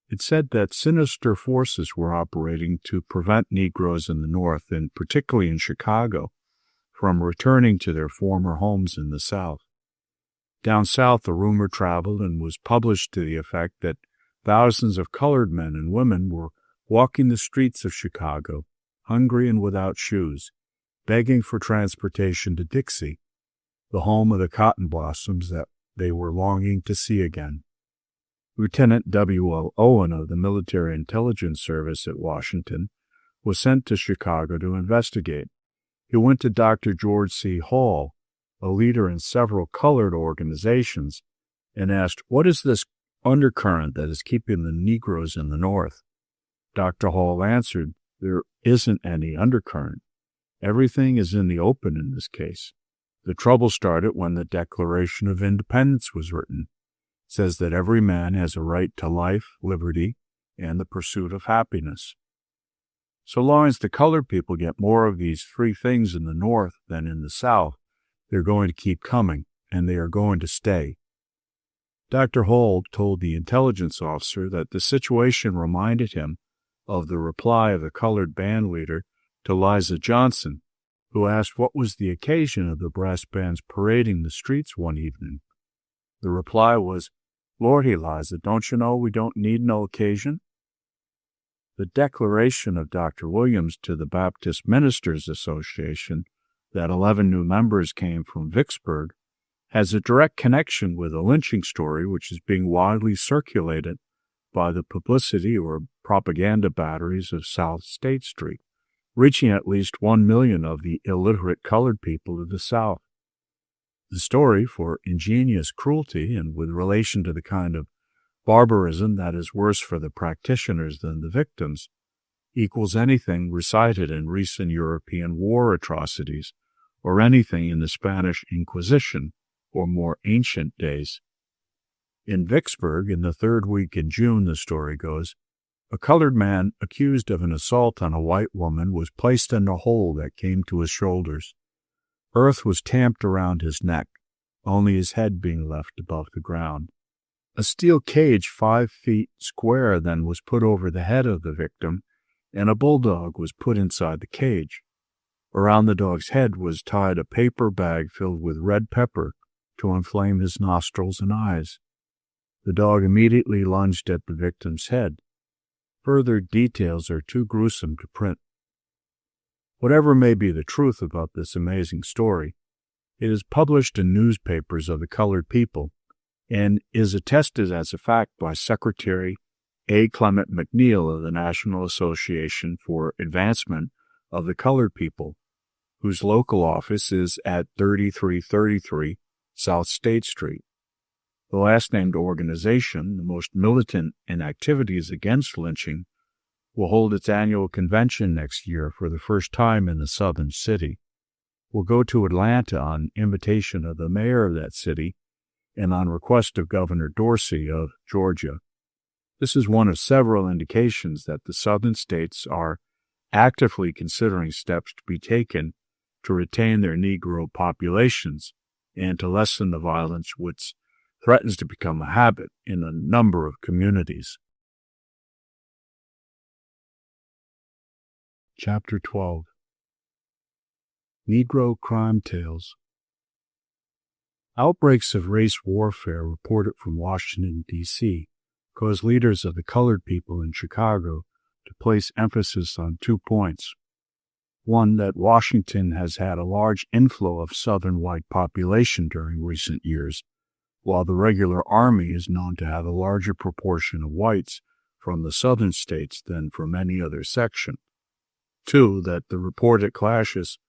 It said that sinister forces were operating to prevent Negroes in the North, and particularly in Chicago, from returning to their former homes in the South. Down south, the rumor traveled and was published to the effect that thousands of colored men and women were walking the streets of Chicago, hungry and without shoes, begging for transportation to Dixie, the home of the cotton blossoms that they were longing to see again. Lieutenant W.O. Owen of the Military Intelligence Service at Washington was sent to Chicago to investigate. He went to Dr. George C. Hall, a leader in several colored organizations, and asked, "What is this undercurrent that is keeping the Negroes in the North?" Dr. Hall answered, "There isn't any undercurrent. Everything is in the open in this case. The trouble started when the Declaration of Independence was written. It says that every man has a right to life, liberty, and the pursuit of happiness. So long as the colored people get more of these three things in the North than in the South, they're going to keep coming, and they are going to stay." Dr. Hall told the intelligence officer that the situation reminded him of the reply of the colored band leader to Liza Johnson, who asked what was the occasion of the brass bands parading the streets one evening. The reply was, "Lordy, Liza, don't you know we don't need no occasion?" The declaration of Dr. Williams to the Baptist Ministers Association that 11 new members came from Vicksburg has a direct connection with a lynching story which is being widely circulated by the publicity or propaganda batteries of South State Street, reaching at least 1 million of the illiterate colored people of the South. The story, for ingenious cruelty and with relation to the kind of barbarism that is worse for the practitioners than the victims, equals anything recited in recent European war atrocities or anything in the Spanish Inquisition or more ancient days. In Vicksburg, in the third week in June, the story goes, a colored man accused of an assault on a white woman was placed in a hole that came to his shoulders. Earth was tamped around his neck, only his head being left above the ground. A steel cage 5 feet square then was put over the head of the victim, and a bulldog was put inside the cage. Around the dog's head was tied a paper bag filled with red pepper to inflame his nostrils and eyes. The dog immediately lunged at the victim's head. Further details are too gruesome to print. Whatever may be the truth about this amazing story, it is published in newspapers of the colored people and is attested as a fact by Secretary A. Clement McNeil of the National Association for Advancement of the Colored People, whose local office is at 3333 South State Street. The last-named organization, the most militant in activities against lynching, will hold its annual convention next year for the first time in the southern city. We'll go to Atlanta on invitation of the mayor of that city and on request of Governor Dorsey of Georgia. This is one of several indications that the southern states are actively considering steps to be taken to retain their Negro populations and to lessen the violence which threatens to become a habit in a number of communities. Chapter 12. Negro Crime Tales. Outbreaks of race warfare reported from Washington, D.C., caused leaders of the colored people in Chicago to place emphasis on 2 points. One, that Washington has had a large inflow of Southern white population during recent years, while the regular Army is known to have a larger proportion of whites from the Southern states than from any other section. 2, that the reported clashes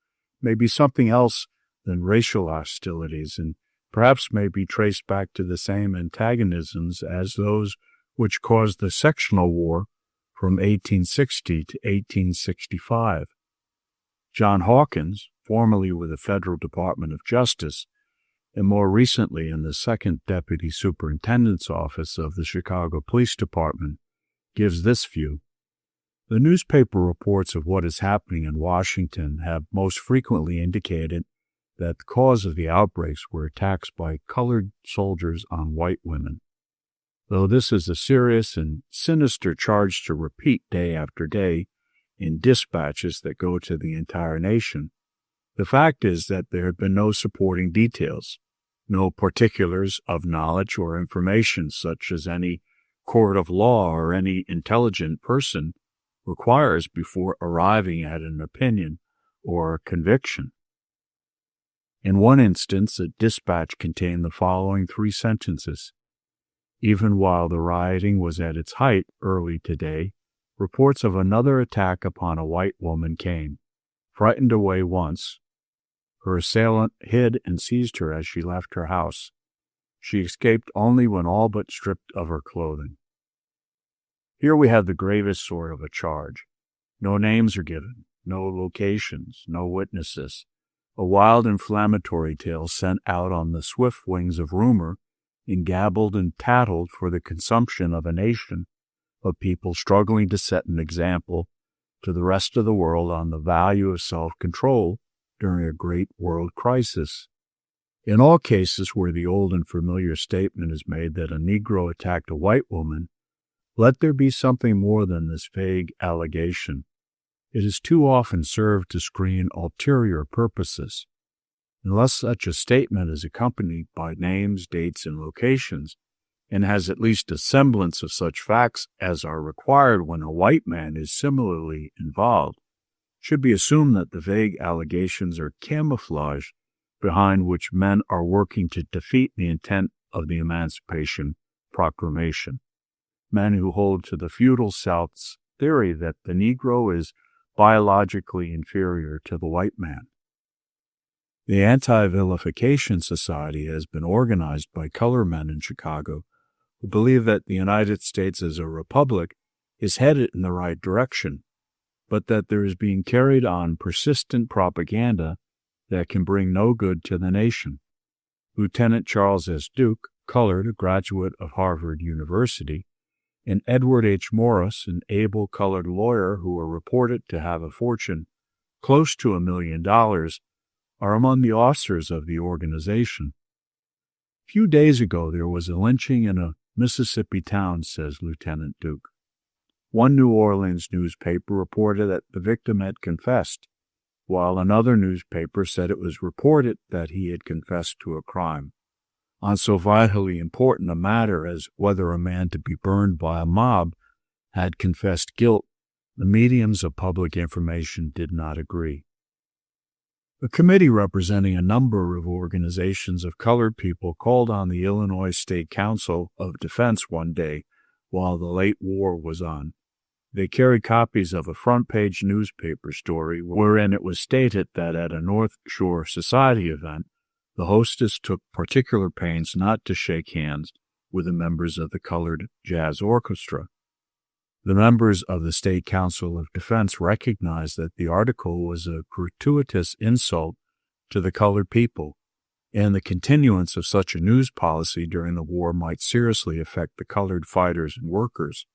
may be something else than racial hostilities and perhaps may be traced back to the same antagonisms as those which caused the sectional war from 1860 to 1865. John Hawkins, formerly with the Federal Department of Justice, and more recently in the Second Deputy Superintendent's Office of the Chicago Police Department, gives this view. The newspaper reports of what is happening in Washington have most frequently indicated that the cause of the outbreaks were attacks by colored soldiers on white women. Though this is a serious and sinister charge to repeat day after day in dispatches that go to the entire nation, the fact is that there have been no supporting details, no particulars of knowledge or information such as any court of law or any intelligent person requires before arriving at an opinion or a conviction. In one instance, a dispatch contained the following 3 sentences. Even while the rioting was at its height early today, reports of another attack upon a white woman came. Frightened away once, her assailant hid and seized her as she left her house. She escaped only when all but stripped of her clothing. Here we have the gravest sort of a charge. No names are given, no locations, no witnesses. A wild inflammatory tale sent out on the swift wings of rumor, and gabbled and tattled for the consumption of a nation of people struggling to set an example to the rest of the world on the value of self-control during a great world crisis. In all cases where the old and familiar statement is made that a Negro attacked a white woman, let there be something more than this vague allegation. It has too often served to screen ulterior purposes. Unless such a statement is accompanied by names, dates, and locations, and has at least a semblance of such facts as are required when a white man is similarly involved, it should be assumed that the vague allegations are camouflage behind which men are working to defeat the intent of the Emancipation Proclamation. Men who hold to the feudal South's theory that the Negro is biologically inferior to the white man. The Anti-Vilification Society has been organized by color men in Chicago who believe that the United States as a republic is headed in the right direction, but that there is being carried on persistent propaganda that can bring no good to the nation. Lieutenant Charles S. Duke, colored, a graduate of Harvard University, and Edward H. Morris, an able colored lawyer who are reported to have a fortune close to $1 million, are among the officers of the organization. A few days ago there was a lynching in a Mississippi town, says Lieutenant Duke. One New Orleans newspaper reported that the victim had confessed, while another newspaper said it was reported that he had confessed to a crime. On so vitally important a matter as whether a man to be burned by a mob had confessed guilt, the mediums of public information did not agree. A committee representing a number of organizations of colored people called on the Illinois State Council of Defense one day while the late war was on. They carried copies of a front-page newspaper story wherein it was stated that at a North Shore Society event, the hostess took particular pains not to shake hands with the members of the colored jazz orchestra. The members of the State Council of Defense recognized that the article was a gratuitous insult to the colored people, and the continuance of such a news policy during the war might seriously affect the colored fighters and workers.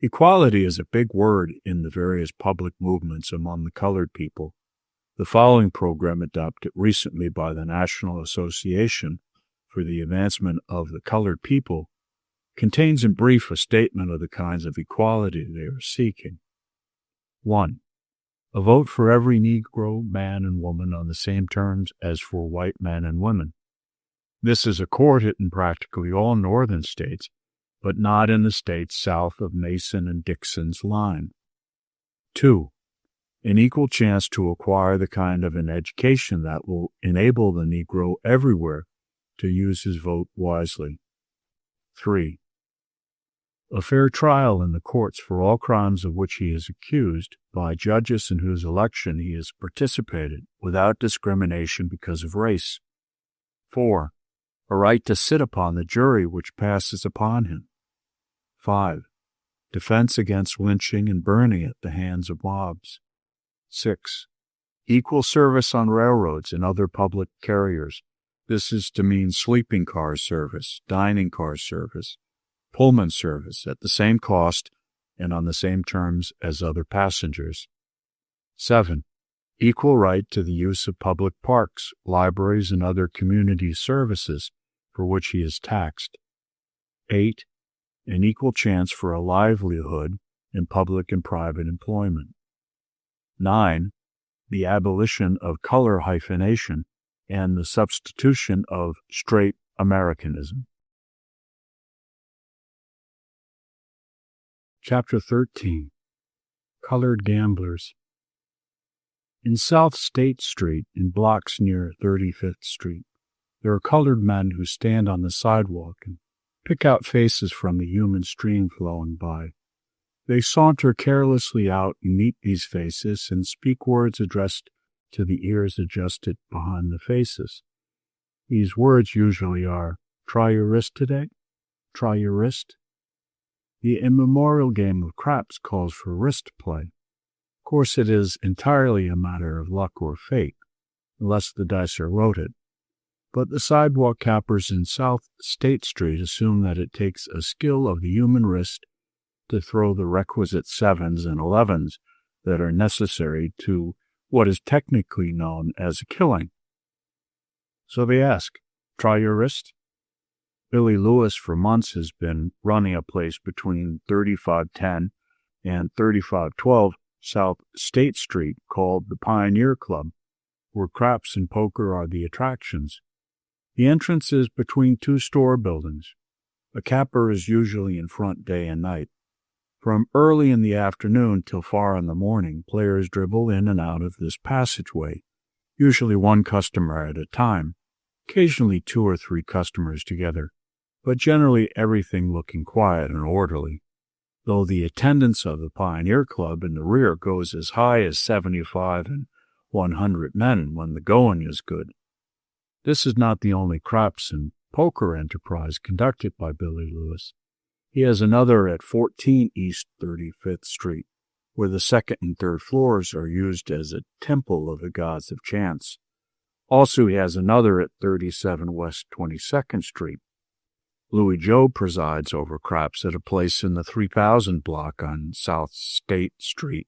Equality is a big word in the various public movements among the colored people. The following program, adopted recently by the National Association for the Advancement of the Colored People, contains in brief a statement of the kinds of equality they are seeking. 1. A vote for every Negro man and woman on the same terms as for white men and women. This is accorded in practically all northern states, but not in the states south of Mason and Dixon's line. 2. An equal chance to acquire the kind of an education that will enable the Negro everywhere to use his vote wisely. 3. A fair trial in the courts for all crimes of which he is accused by judges in whose election he has participated without discrimination because of race. 4. A right to sit upon the jury which passes upon him. 5. Defense against lynching and burning at the hands of mobs. 6. Equal service on railroads and other public carriers. This is to mean sleeping car service, dining car service, Pullman service at the same cost and on the same terms as other passengers. 7. Equal right to the use of public parks, libraries, and other community services for which he is taxed. 8. An equal chance for a livelihood in public and private employment. 9. The abolition of color hyphenation and the substitution of straight Americanism. Chapter 13. Colored Gamblers. In South State Street, in blocks near 35th Street, there are colored men who stand on the sidewalk and pick out faces from the human stream flowing by. They saunter carelessly out and meet these faces and speak words addressed to the ears adjusted behind the faces. These words usually are, "Try your wrist today? Try your wrist?" The immemorial game of craps calls for wrist play. Of course, it is entirely a matter of luck or fate, unless the dice are loaded. But the sidewalk cappers in South State Street assume that it takes a skill of the human wrist to throw the requisite 7s and 11s that are necessary to what is technically known as a killing. So they ask, "Try your wrist?" Billy Lewis for months has been running a place between 3510 and 3512 South State Street called the Pioneer Club, where craps and poker are the attractions. The entrance is between two store buildings. A capper is usually in front day and night. From early in the afternoon till far in the morning, players dribble in and out of this passageway, usually one customer at a time, occasionally 2 or 3 customers together, but generally everything looking quiet and orderly, though the attendance of the Pioneer Club in the rear goes as high as 75 and 100 men when the going is good. This is not the only craps and poker enterprise conducted by Billy Lewis. He has another at 14 East 35th Street, where the second and third floors are used as a temple of the gods of chance. Also, he has another at 37 West 22nd Street. Louis Joe presides over craps at a place in the 3000 block on South State Street,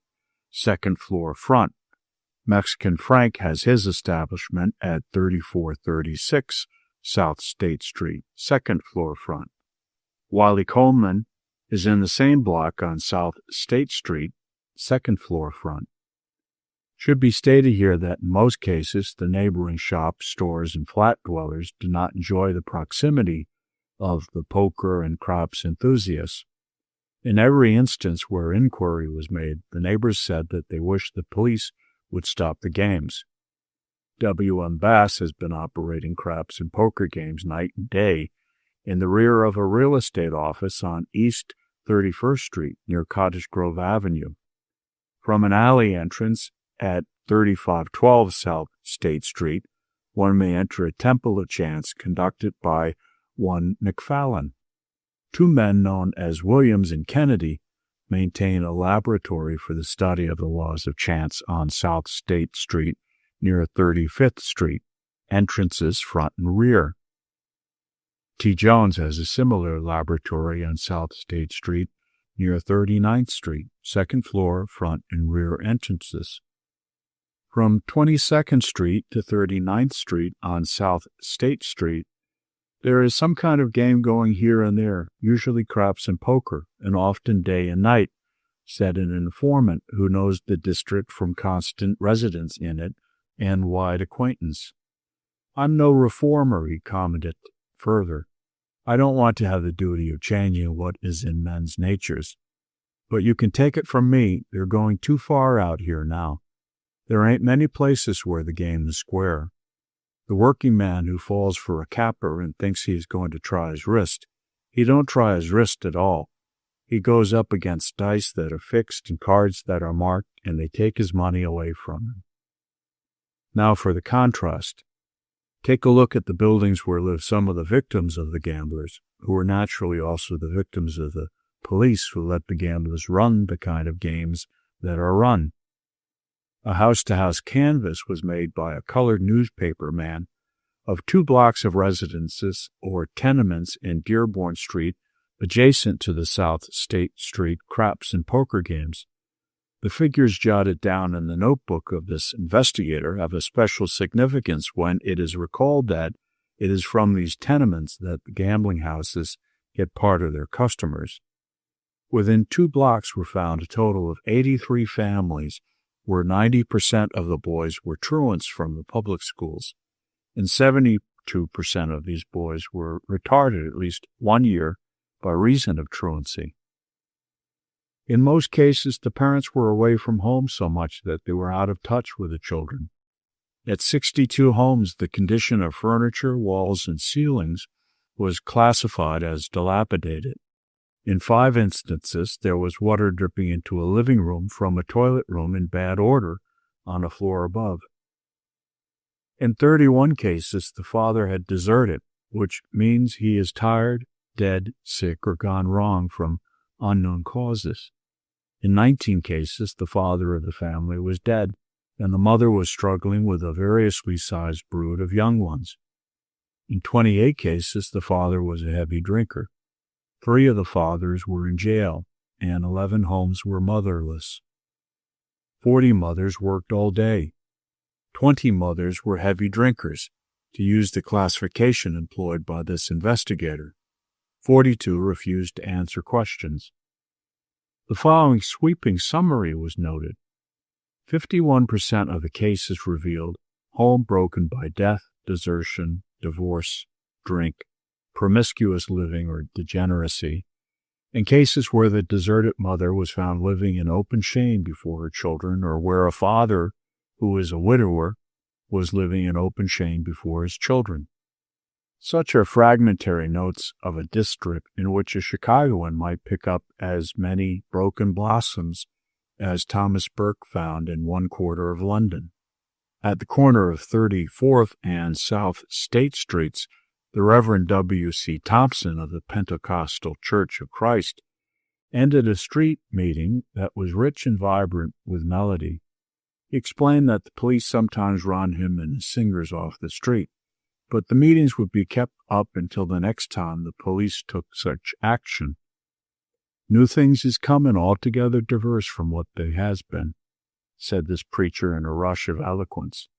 second floor front. Mexican Frank has his establishment at 3436 South State Street, second floor front. Wiley Coleman is in the same block on South State Street, second floor front. Should be stated here that in most cases, the neighboring shops, stores, and flat dwellers do not enjoy the proximity of the poker and craps enthusiasts. In every instance where inquiry was made, the neighbors said that they wished the police would stop the games. W.M. Bass has been operating craps and poker games night and day in the rear of a real estate office on East 31st Street near Cottage Grove Avenue. From an alley entrance at 3512 South State Street, one may enter a temple of chance conducted by one McFallon. 2 men known as Williams and Kennedy maintain a laboratory for the study of the laws of chance on South State Street near 35th Street, entrances front and rear. T. Jones has a similar laboratory on South State Street near 39th Street, second floor, front and rear entrances. From 22nd Street to 39th Street on South State Street, there is some kind of game going here and there, usually craps and poker, and often day and night, said an informant who knows the district from constant residence in it and wide acquaintance. "I'm no reformer," he commented further. "I don't want to have the duty of changing what is in men's natures. But you can take it from me, they're going too far out here now. There ain't many places where the game is square. The working man who falls for a capper and thinks he is going to try his wrist, he don't try his wrist at all. He goes up against dice that are fixed and cards that are marked, and they take his money away from him." Now for the contrast. Take a look at the buildings where live some of the victims of the gamblers, who are naturally also the victims of the police who let the gamblers run the kind of games that are run. A house-to-house canvass was made by a colored newspaper man of 2 blocks of residences or tenements in Dearborn Street adjacent to the South State Street craps and poker games. The figures jotted down in the notebook of this investigator have a special significance when it is recalled that it is from these tenements that the gambling houses get part of their customers. Within 2 blocks were found a total of 83 families where 90% of the boys were truants from the public schools, and 72% of these boys were retarded at least 1 year by reason of truancy. In most cases, the parents were away from home so much that they were out of touch with the children. At 62 homes, the condition of furniture, walls, and ceilings was classified as dilapidated. In 5 instances, there was water dripping into a living room from a toilet room in bad order on a floor above. In 31 cases, the father had deserted, which means he is tired, dead, sick, or gone wrong from unknown causes. In 19 cases, the father of the family was dead, and the mother was struggling with a variously sized brood of young ones. In 28 cases, the father was a heavy drinker. 3 of the fathers were in jail, and 11 homes were motherless. 40 mothers worked all day. 20 mothers were heavy drinkers, to use the classification employed by this investigator. 42 refused to answer questions. The following sweeping summary was noted. 51% of the cases revealed home broken by death, desertion, divorce, drink, promiscuous living, or degeneracy, and cases where the deserted mother was found living in open shame before her children, or where a father who is a widower was living in open shame before his children. Such are fragmentary notes of a district in which a Chicagoan might pick up as many broken blossoms as Thomas Burke found in 1/4 of London. At the corner of 34th and South State Streets, the Reverend W.C. Thompson of the Pentecostal Church of Christ ended a street meeting that was rich and vibrant with melody. He explained that the police sometimes run him and his singers off the street, but the meetings would be kept up until the next time the police took such action. New things is comin' altogether diverse from what they has been, said this preacher in a rush of eloquence,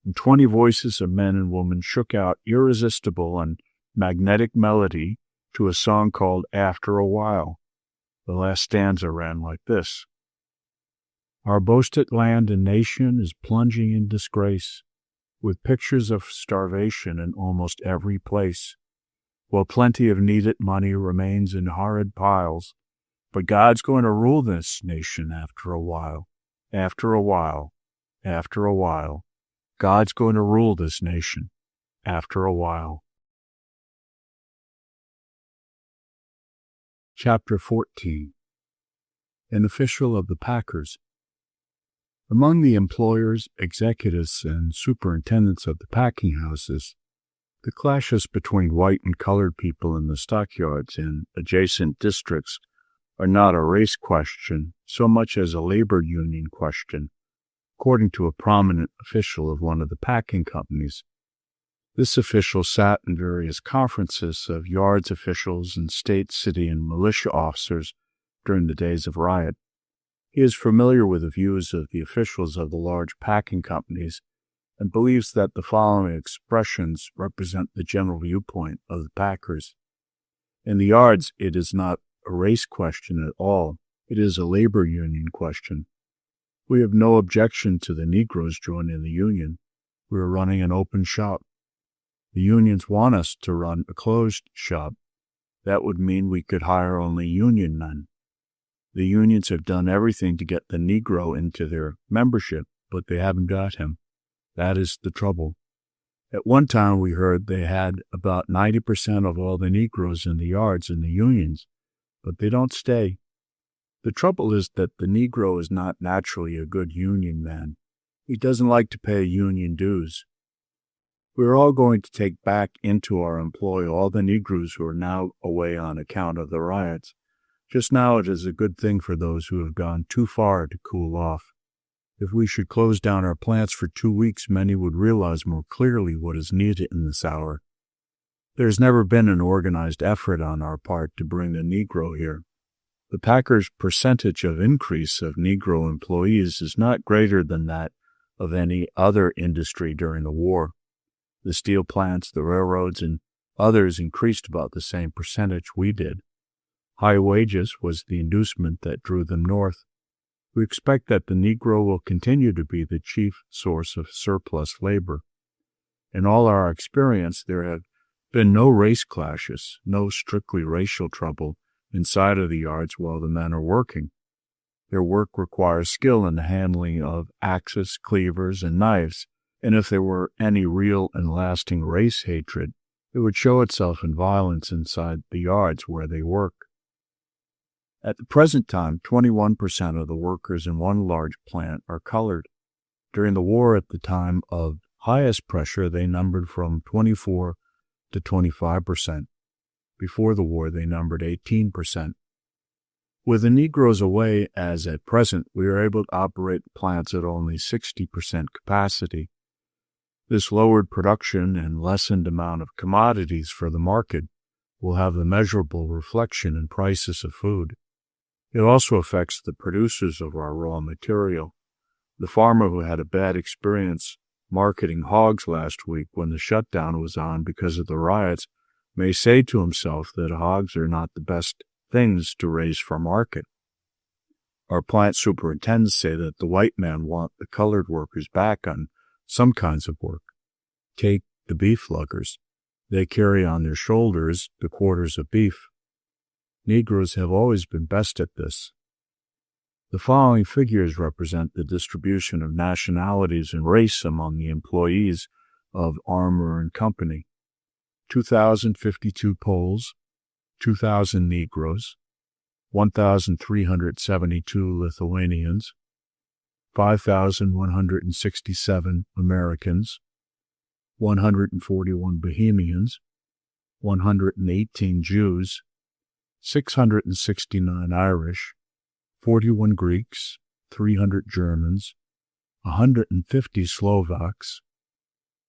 and 20 voices of men and women shook out irresistible and magnetic melody to a song called After a While. The last stanza ran like this. Our boasted land and nation is plunging in disgrace, with pictures of starvation in almost every place, while plenty of needed money remains in horrid piles. But God's going to rule this nation after a while, after a while, after a while. God's going to rule this nation after a while. Chapter 14. An official of the packers. Among the employers, executives, and superintendents of the packing houses, the clashes between white and colored people in the stockyards and adjacent districts are not a race question so much as a labor union question, according to a prominent official of one of the packing companies. This official sat in various conferences of yards officials and state, city, and militia officers during the days of riot. He is familiar with the views of the officials of the large packing companies and believes that the following expressions represent the general viewpoint of the packers. In the yards, it is not a race question at all. It is a labor union question. We have no objection to the Negroes joining the union. We are running an open shop. The unions want us to run a closed shop. That would mean we could hire only union men. The unions have done everything to get the Negro into their membership, but they haven't got him. That is the trouble. At one time we heard they had about 90% of all the Negroes in the yards in the unions, but they don't stay. The trouble is that the Negro is not naturally a good union man. He doesn't like to pay union dues. We are all going to take back into our employ all the Negroes who are now away on account of the riots. Just now it is a good thing for those who have gone too far to cool off. If we should close down our plants for 2 weeks, many would realize more clearly what is needed in this hour. There's never been an organized effort on our part to bring the Negro here. The Packers' percentage of increase of Negro employees is not greater than that of any other industry during the war. The steel plants, the railroads, and others increased about the same percentage we did. High wages was the inducement that drew them north. We expect that the Negro will continue to be the chief source of surplus labor. In all our experience, there have been no race clashes, no strictly racial trouble inside of the yards while the men are working. Their work requires skill in the handling of axes, cleavers, and knives, and if there were any real and lasting race hatred, it would show itself in violence inside the yards where they work. At the present time, 21% of the workers in one large plant are colored. During the war, at the time of highest pressure, they numbered from 24 to 25%. Before the war, they numbered 18%. With the Negroes away, as at present, we are able to operate the plants at only 60% capacity. This lowered production and lessened amount of commodities for the market will have a measurable reflection in prices of food. It also affects the producers of our raw material. The farmer who had a bad experience marketing hogs last week when the shutdown was on because of the riots may say to himself that hogs are not the best things to raise for market. Our plant superintendents say that the white men want the colored workers back on some kinds of work. Take the beef luggers. They carry on their shoulders the quarters of beef. Negroes have always been best at this. The following figures represent the distribution of nationalities and race among the employees of Armour and Company. 2,052 Poles, 2,000 Negroes, 1,372 Lithuanians, 5,167 Americans, 141 Bohemians, 118 Jews, 669 Irish, 41 Greeks, 300 Germans, 150 Slovaks,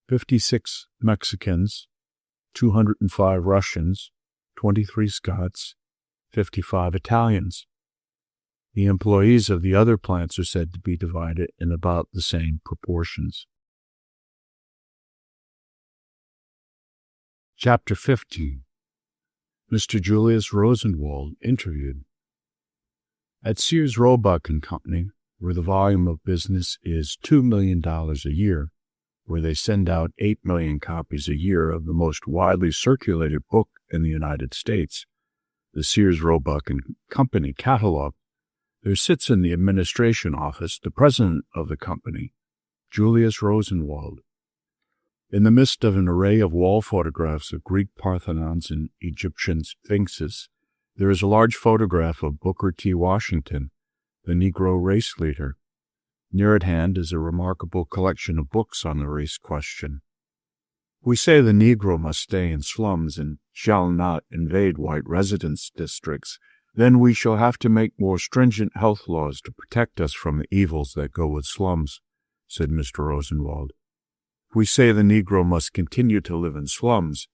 56 Mexicans, 205 Russians, 23 Scots, 55 Italians. The employees of the other plants are said to be divided in about the same proportions. Chapter 15. Mr. Julius Rosenwald interviewed. At Sears, Roebuck and Company, where the volume of business is $2 million a year, where they send out 8 million copies a year of the most widely circulated book in the United States, the Sears, Roebuck and Company catalog, there sits in the administration office the president of the company, Julius Rosenwald. In the midst of an array of wall photographs of Greek Parthenons and Egyptian sphinxes, there is a large photograph of Booker T. Washington, the Negro race leader. Near at hand is a remarkable collection of books on the race question. We say the Negro must stay in slums and shall not invade white residence districts. Then we shall have to make more stringent health laws to protect us from the evils that go with slums, said Mr. Rosenwald. We say the Negro must continue to live in slums.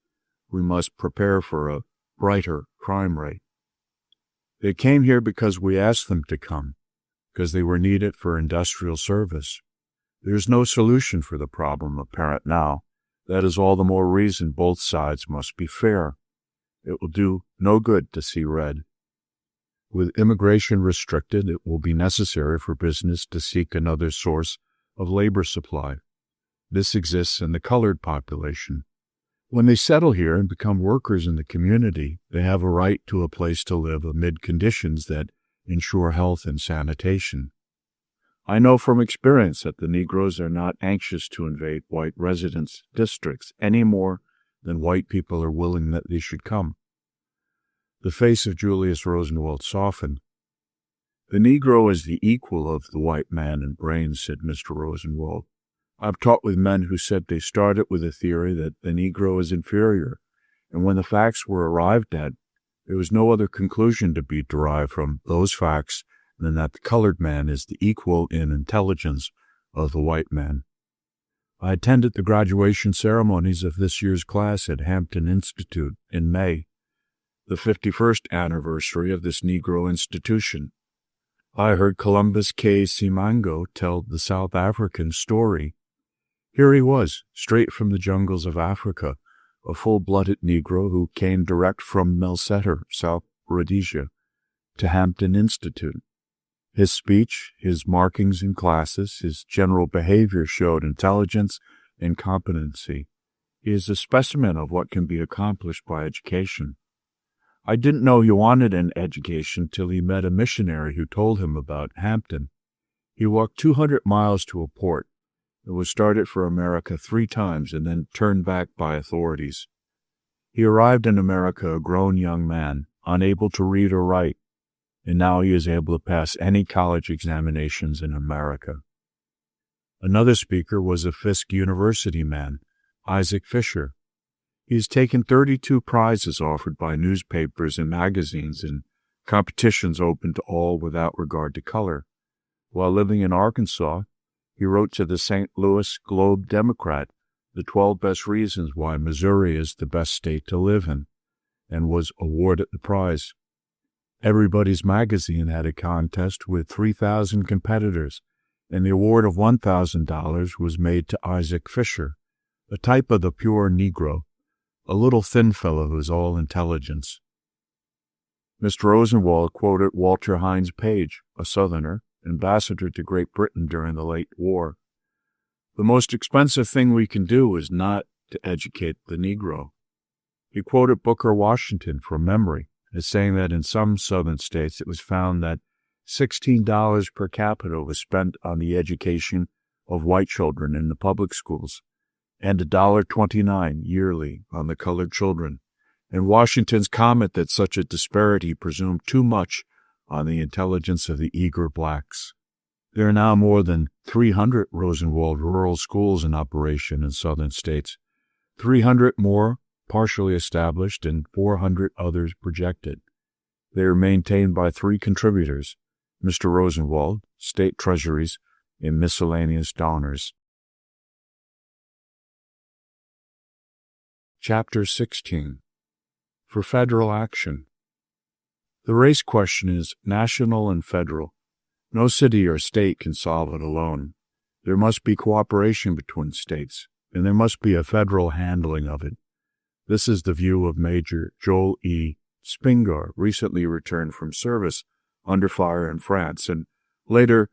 We must prepare for a brighter crime rate. They came here because we asked them to come, because they were needed for industrial service. There is no solution for the problem apparent now. That is all the more reason both sides must be fair. It will do no good to see red. With immigration restricted, it will be necessary for business to seek another source of labor supply. This exists in the colored population. When they settle here and become workers in the community, they have a right to a place to live amid conditions that ensure health and sanitation. I know from experience that the Negroes are not anxious to invade white residence districts any more than white people are willing that they should come. The face of Julius Rosenwald softened. The Negro is the equal of the white man in brains, said Mr. Rosenwald. I've talked with men who said they started with a theory that the Negro is inferior, and when the facts were arrived at, there was no other conclusion to be derived from those facts than that the colored man is the equal in intelligence of the white man. I attended the graduation ceremonies of this year's class at Hampton Institute in May, the 51st anniversary of this Negro institution. I heard Columbus K. Simango tell the South African story. Here he was, straight from the jungles of Africa, a full-blooded Negro who came direct from Melsetter, South Rhodesia, to Hampton Institute. His speech, his markings in classes, his general behavior showed intelligence and competency. He is a specimen of what can be accomplished by education. I didn't know he wanted an education till he met a missionary who told him about Hampton. He walked 200 miles to a port. It was started for America 3 times and then turned back by authorities. He arrived in America a grown young man, unable to read or write, and now he is able to pass any college examinations in America. Another speaker was a Fisk University man, Isaac Fisher. He has taken 32 prizes offered by newspapers and magazines in competitions open to all without regard to color. While living in Arkansas, he wrote to the St. Louis Globe-Democrat the 12 best reasons why Missouri is the best state to live in, and was awarded the prize. Everybody's Magazine had a contest with 3,000 competitors, and the award of $1,000 was made to Isaac Fisher, a type of the pure Negro, a little thin fellow who is all intelligence. Mr. Rosenwald quoted Walter Hines Page, a Southerner, ambassador to Great Britain during the late war. The most expensive thing we can do is not to educate the Negro. He quoted Booker Washington from memory as saying that in some Southern states it was found that $16 per capita was spent on the education of white children in the public schools, and $1.29 yearly on the colored children, and Washington's comment that such a disparity presumed too much on the intelligence of the eager blacks. There are now more than 300 Rosenwald rural schools in operation in southern states, 300 more partially established and 400 others projected. They are maintained by 3 contributors, Mr. Rosenwald, state treasuries, and miscellaneous donors. Chapter 16. For Federal Action. The race question is national and federal. No city or state can solve it alone. There must be cooperation between states, and there must be a federal handling of it. This is the view of Major Joel E. Spingar, recently returned from service under fire in France, and later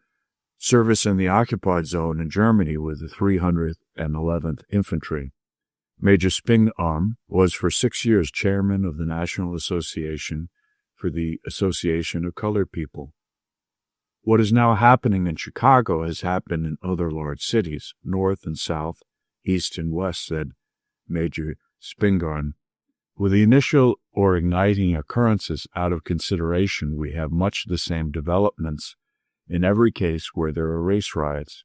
service in the occupied zone in Germany with the 311th Infantry. Major Spingar was for 6 years chairman of the National Association for the Association of Colored People. What is now happening in Chicago has happened in other large cities, north and south, east and west, said Major Spingarn. With the initial or igniting occurrences out of consideration, we have much the same developments in every case where there are race riots.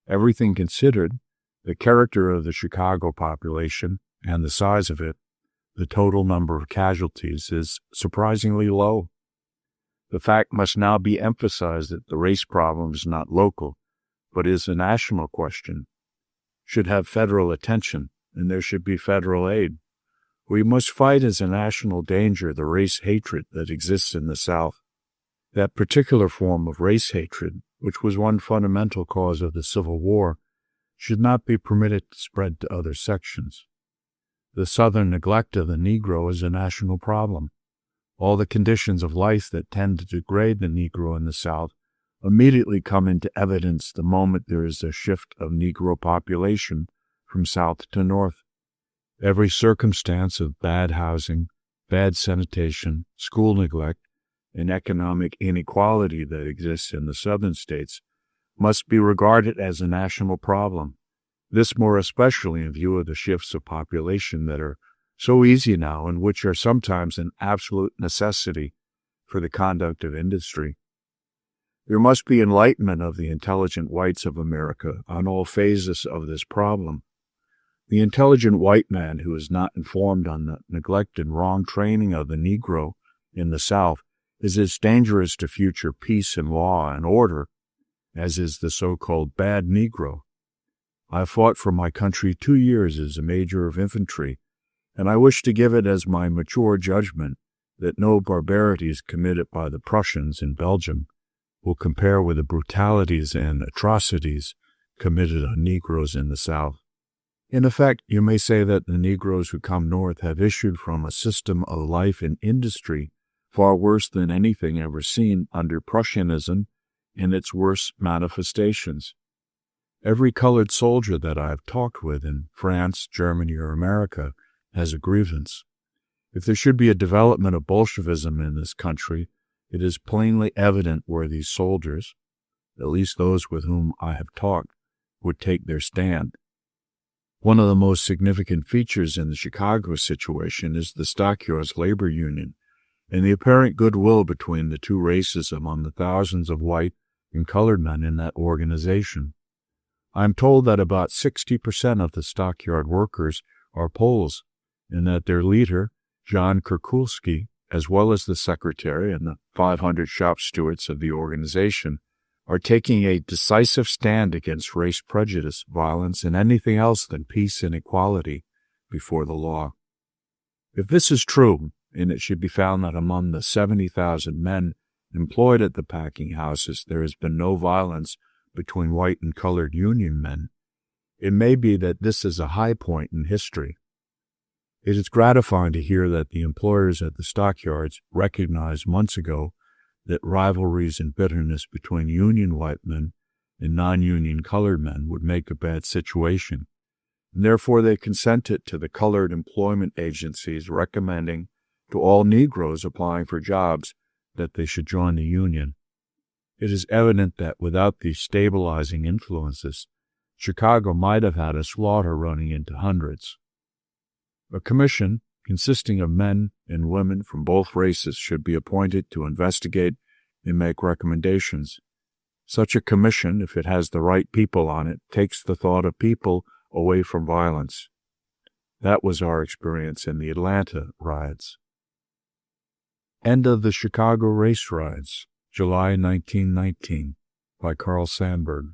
Everything considered, the character of the Chicago population and the size of it, the total number of casualties is surprisingly low. The fact must now be emphasized that the race problem is not local, but is a national question, should have federal attention, and there should be federal aid. We must fight as a national danger the race hatred that exists in the South. That particular form of race hatred, which was one fundamental cause of the Civil War, should not be permitted to spread to other sections. The Southern neglect of the Negro is a national problem. All the conditions of life that tend to degrade the Negro in the South immediately come into evidence the moment there is a shift of Negro population from South to North. Every circumstance of bad housing, bad sanitation, school neglect, and economic inequality that exists in the Southern states must be regarded as a national problem. This more especially in view of the shifts of population that are so easy now and which are sometimes an absolute necessity for the conduct of industry. There must be enlightenment of the intelligent whites of America on all phases of this problem. The intelligent white man who is not informed on the neglect and wrong training of the Negro in the South is as dangerous to future peace and law and order as is the so-called bad Negro. I fought for my country 2 years as a major of infantry, and I wish to give it as my mature judgment that no barbarities committed by the Prussians in Belgium will compare with the brutalities and atrocities committed on Negroes in the South. In effect, you may say that the Negroes who come north have issued from a system of life and industry far worse than anything ever seen under Prussianism in its worst manifestations. Every colored soldier that I have talked with in France, Germany, or America has a grievance. If there should be a development of Bolshevism in this country, it is plainly evident where these soldiers, at least those with whom I have talked, would take their stand. One of the most significant features in the Chicago situation is the stockyards labor union and the apparent goodwill between the two races among the thousands of white and colored men in that organization. I am told that about 60% of the stockyard workers are Poles, and that their leader, John Kurkulski, as well as the secretary and the 500 shop stewards of the organization, are taking a decisive stand against race prejudice, violence, and anything else than peace and equality before the law. If this is true, and it should be found that among the 70,000 men employed at the packing houses there has been no violence between white and colored union men, it may be that this is a high point in history. It is gratifying to hear that the employers at the stockyards recognized months ago that rivalries and bitterness between union white men and non-union colored men would make a bad situation, and therefore they consented to the colored employment agencies recommending to all Negroes applying for jobs that they should join the union. It is evident that without these stabilizing influences, Chicago might have had a slaughter running into hundreds. A commission consisting of men and women from both races should be appointed to investigate and make recommendations. Such a commission, if it has the right people on it, takes the thought of people away from violence. That was our experience in the Atlanta riots. End of the Chicago Race Riots, July 1919, by Carl Sandburg.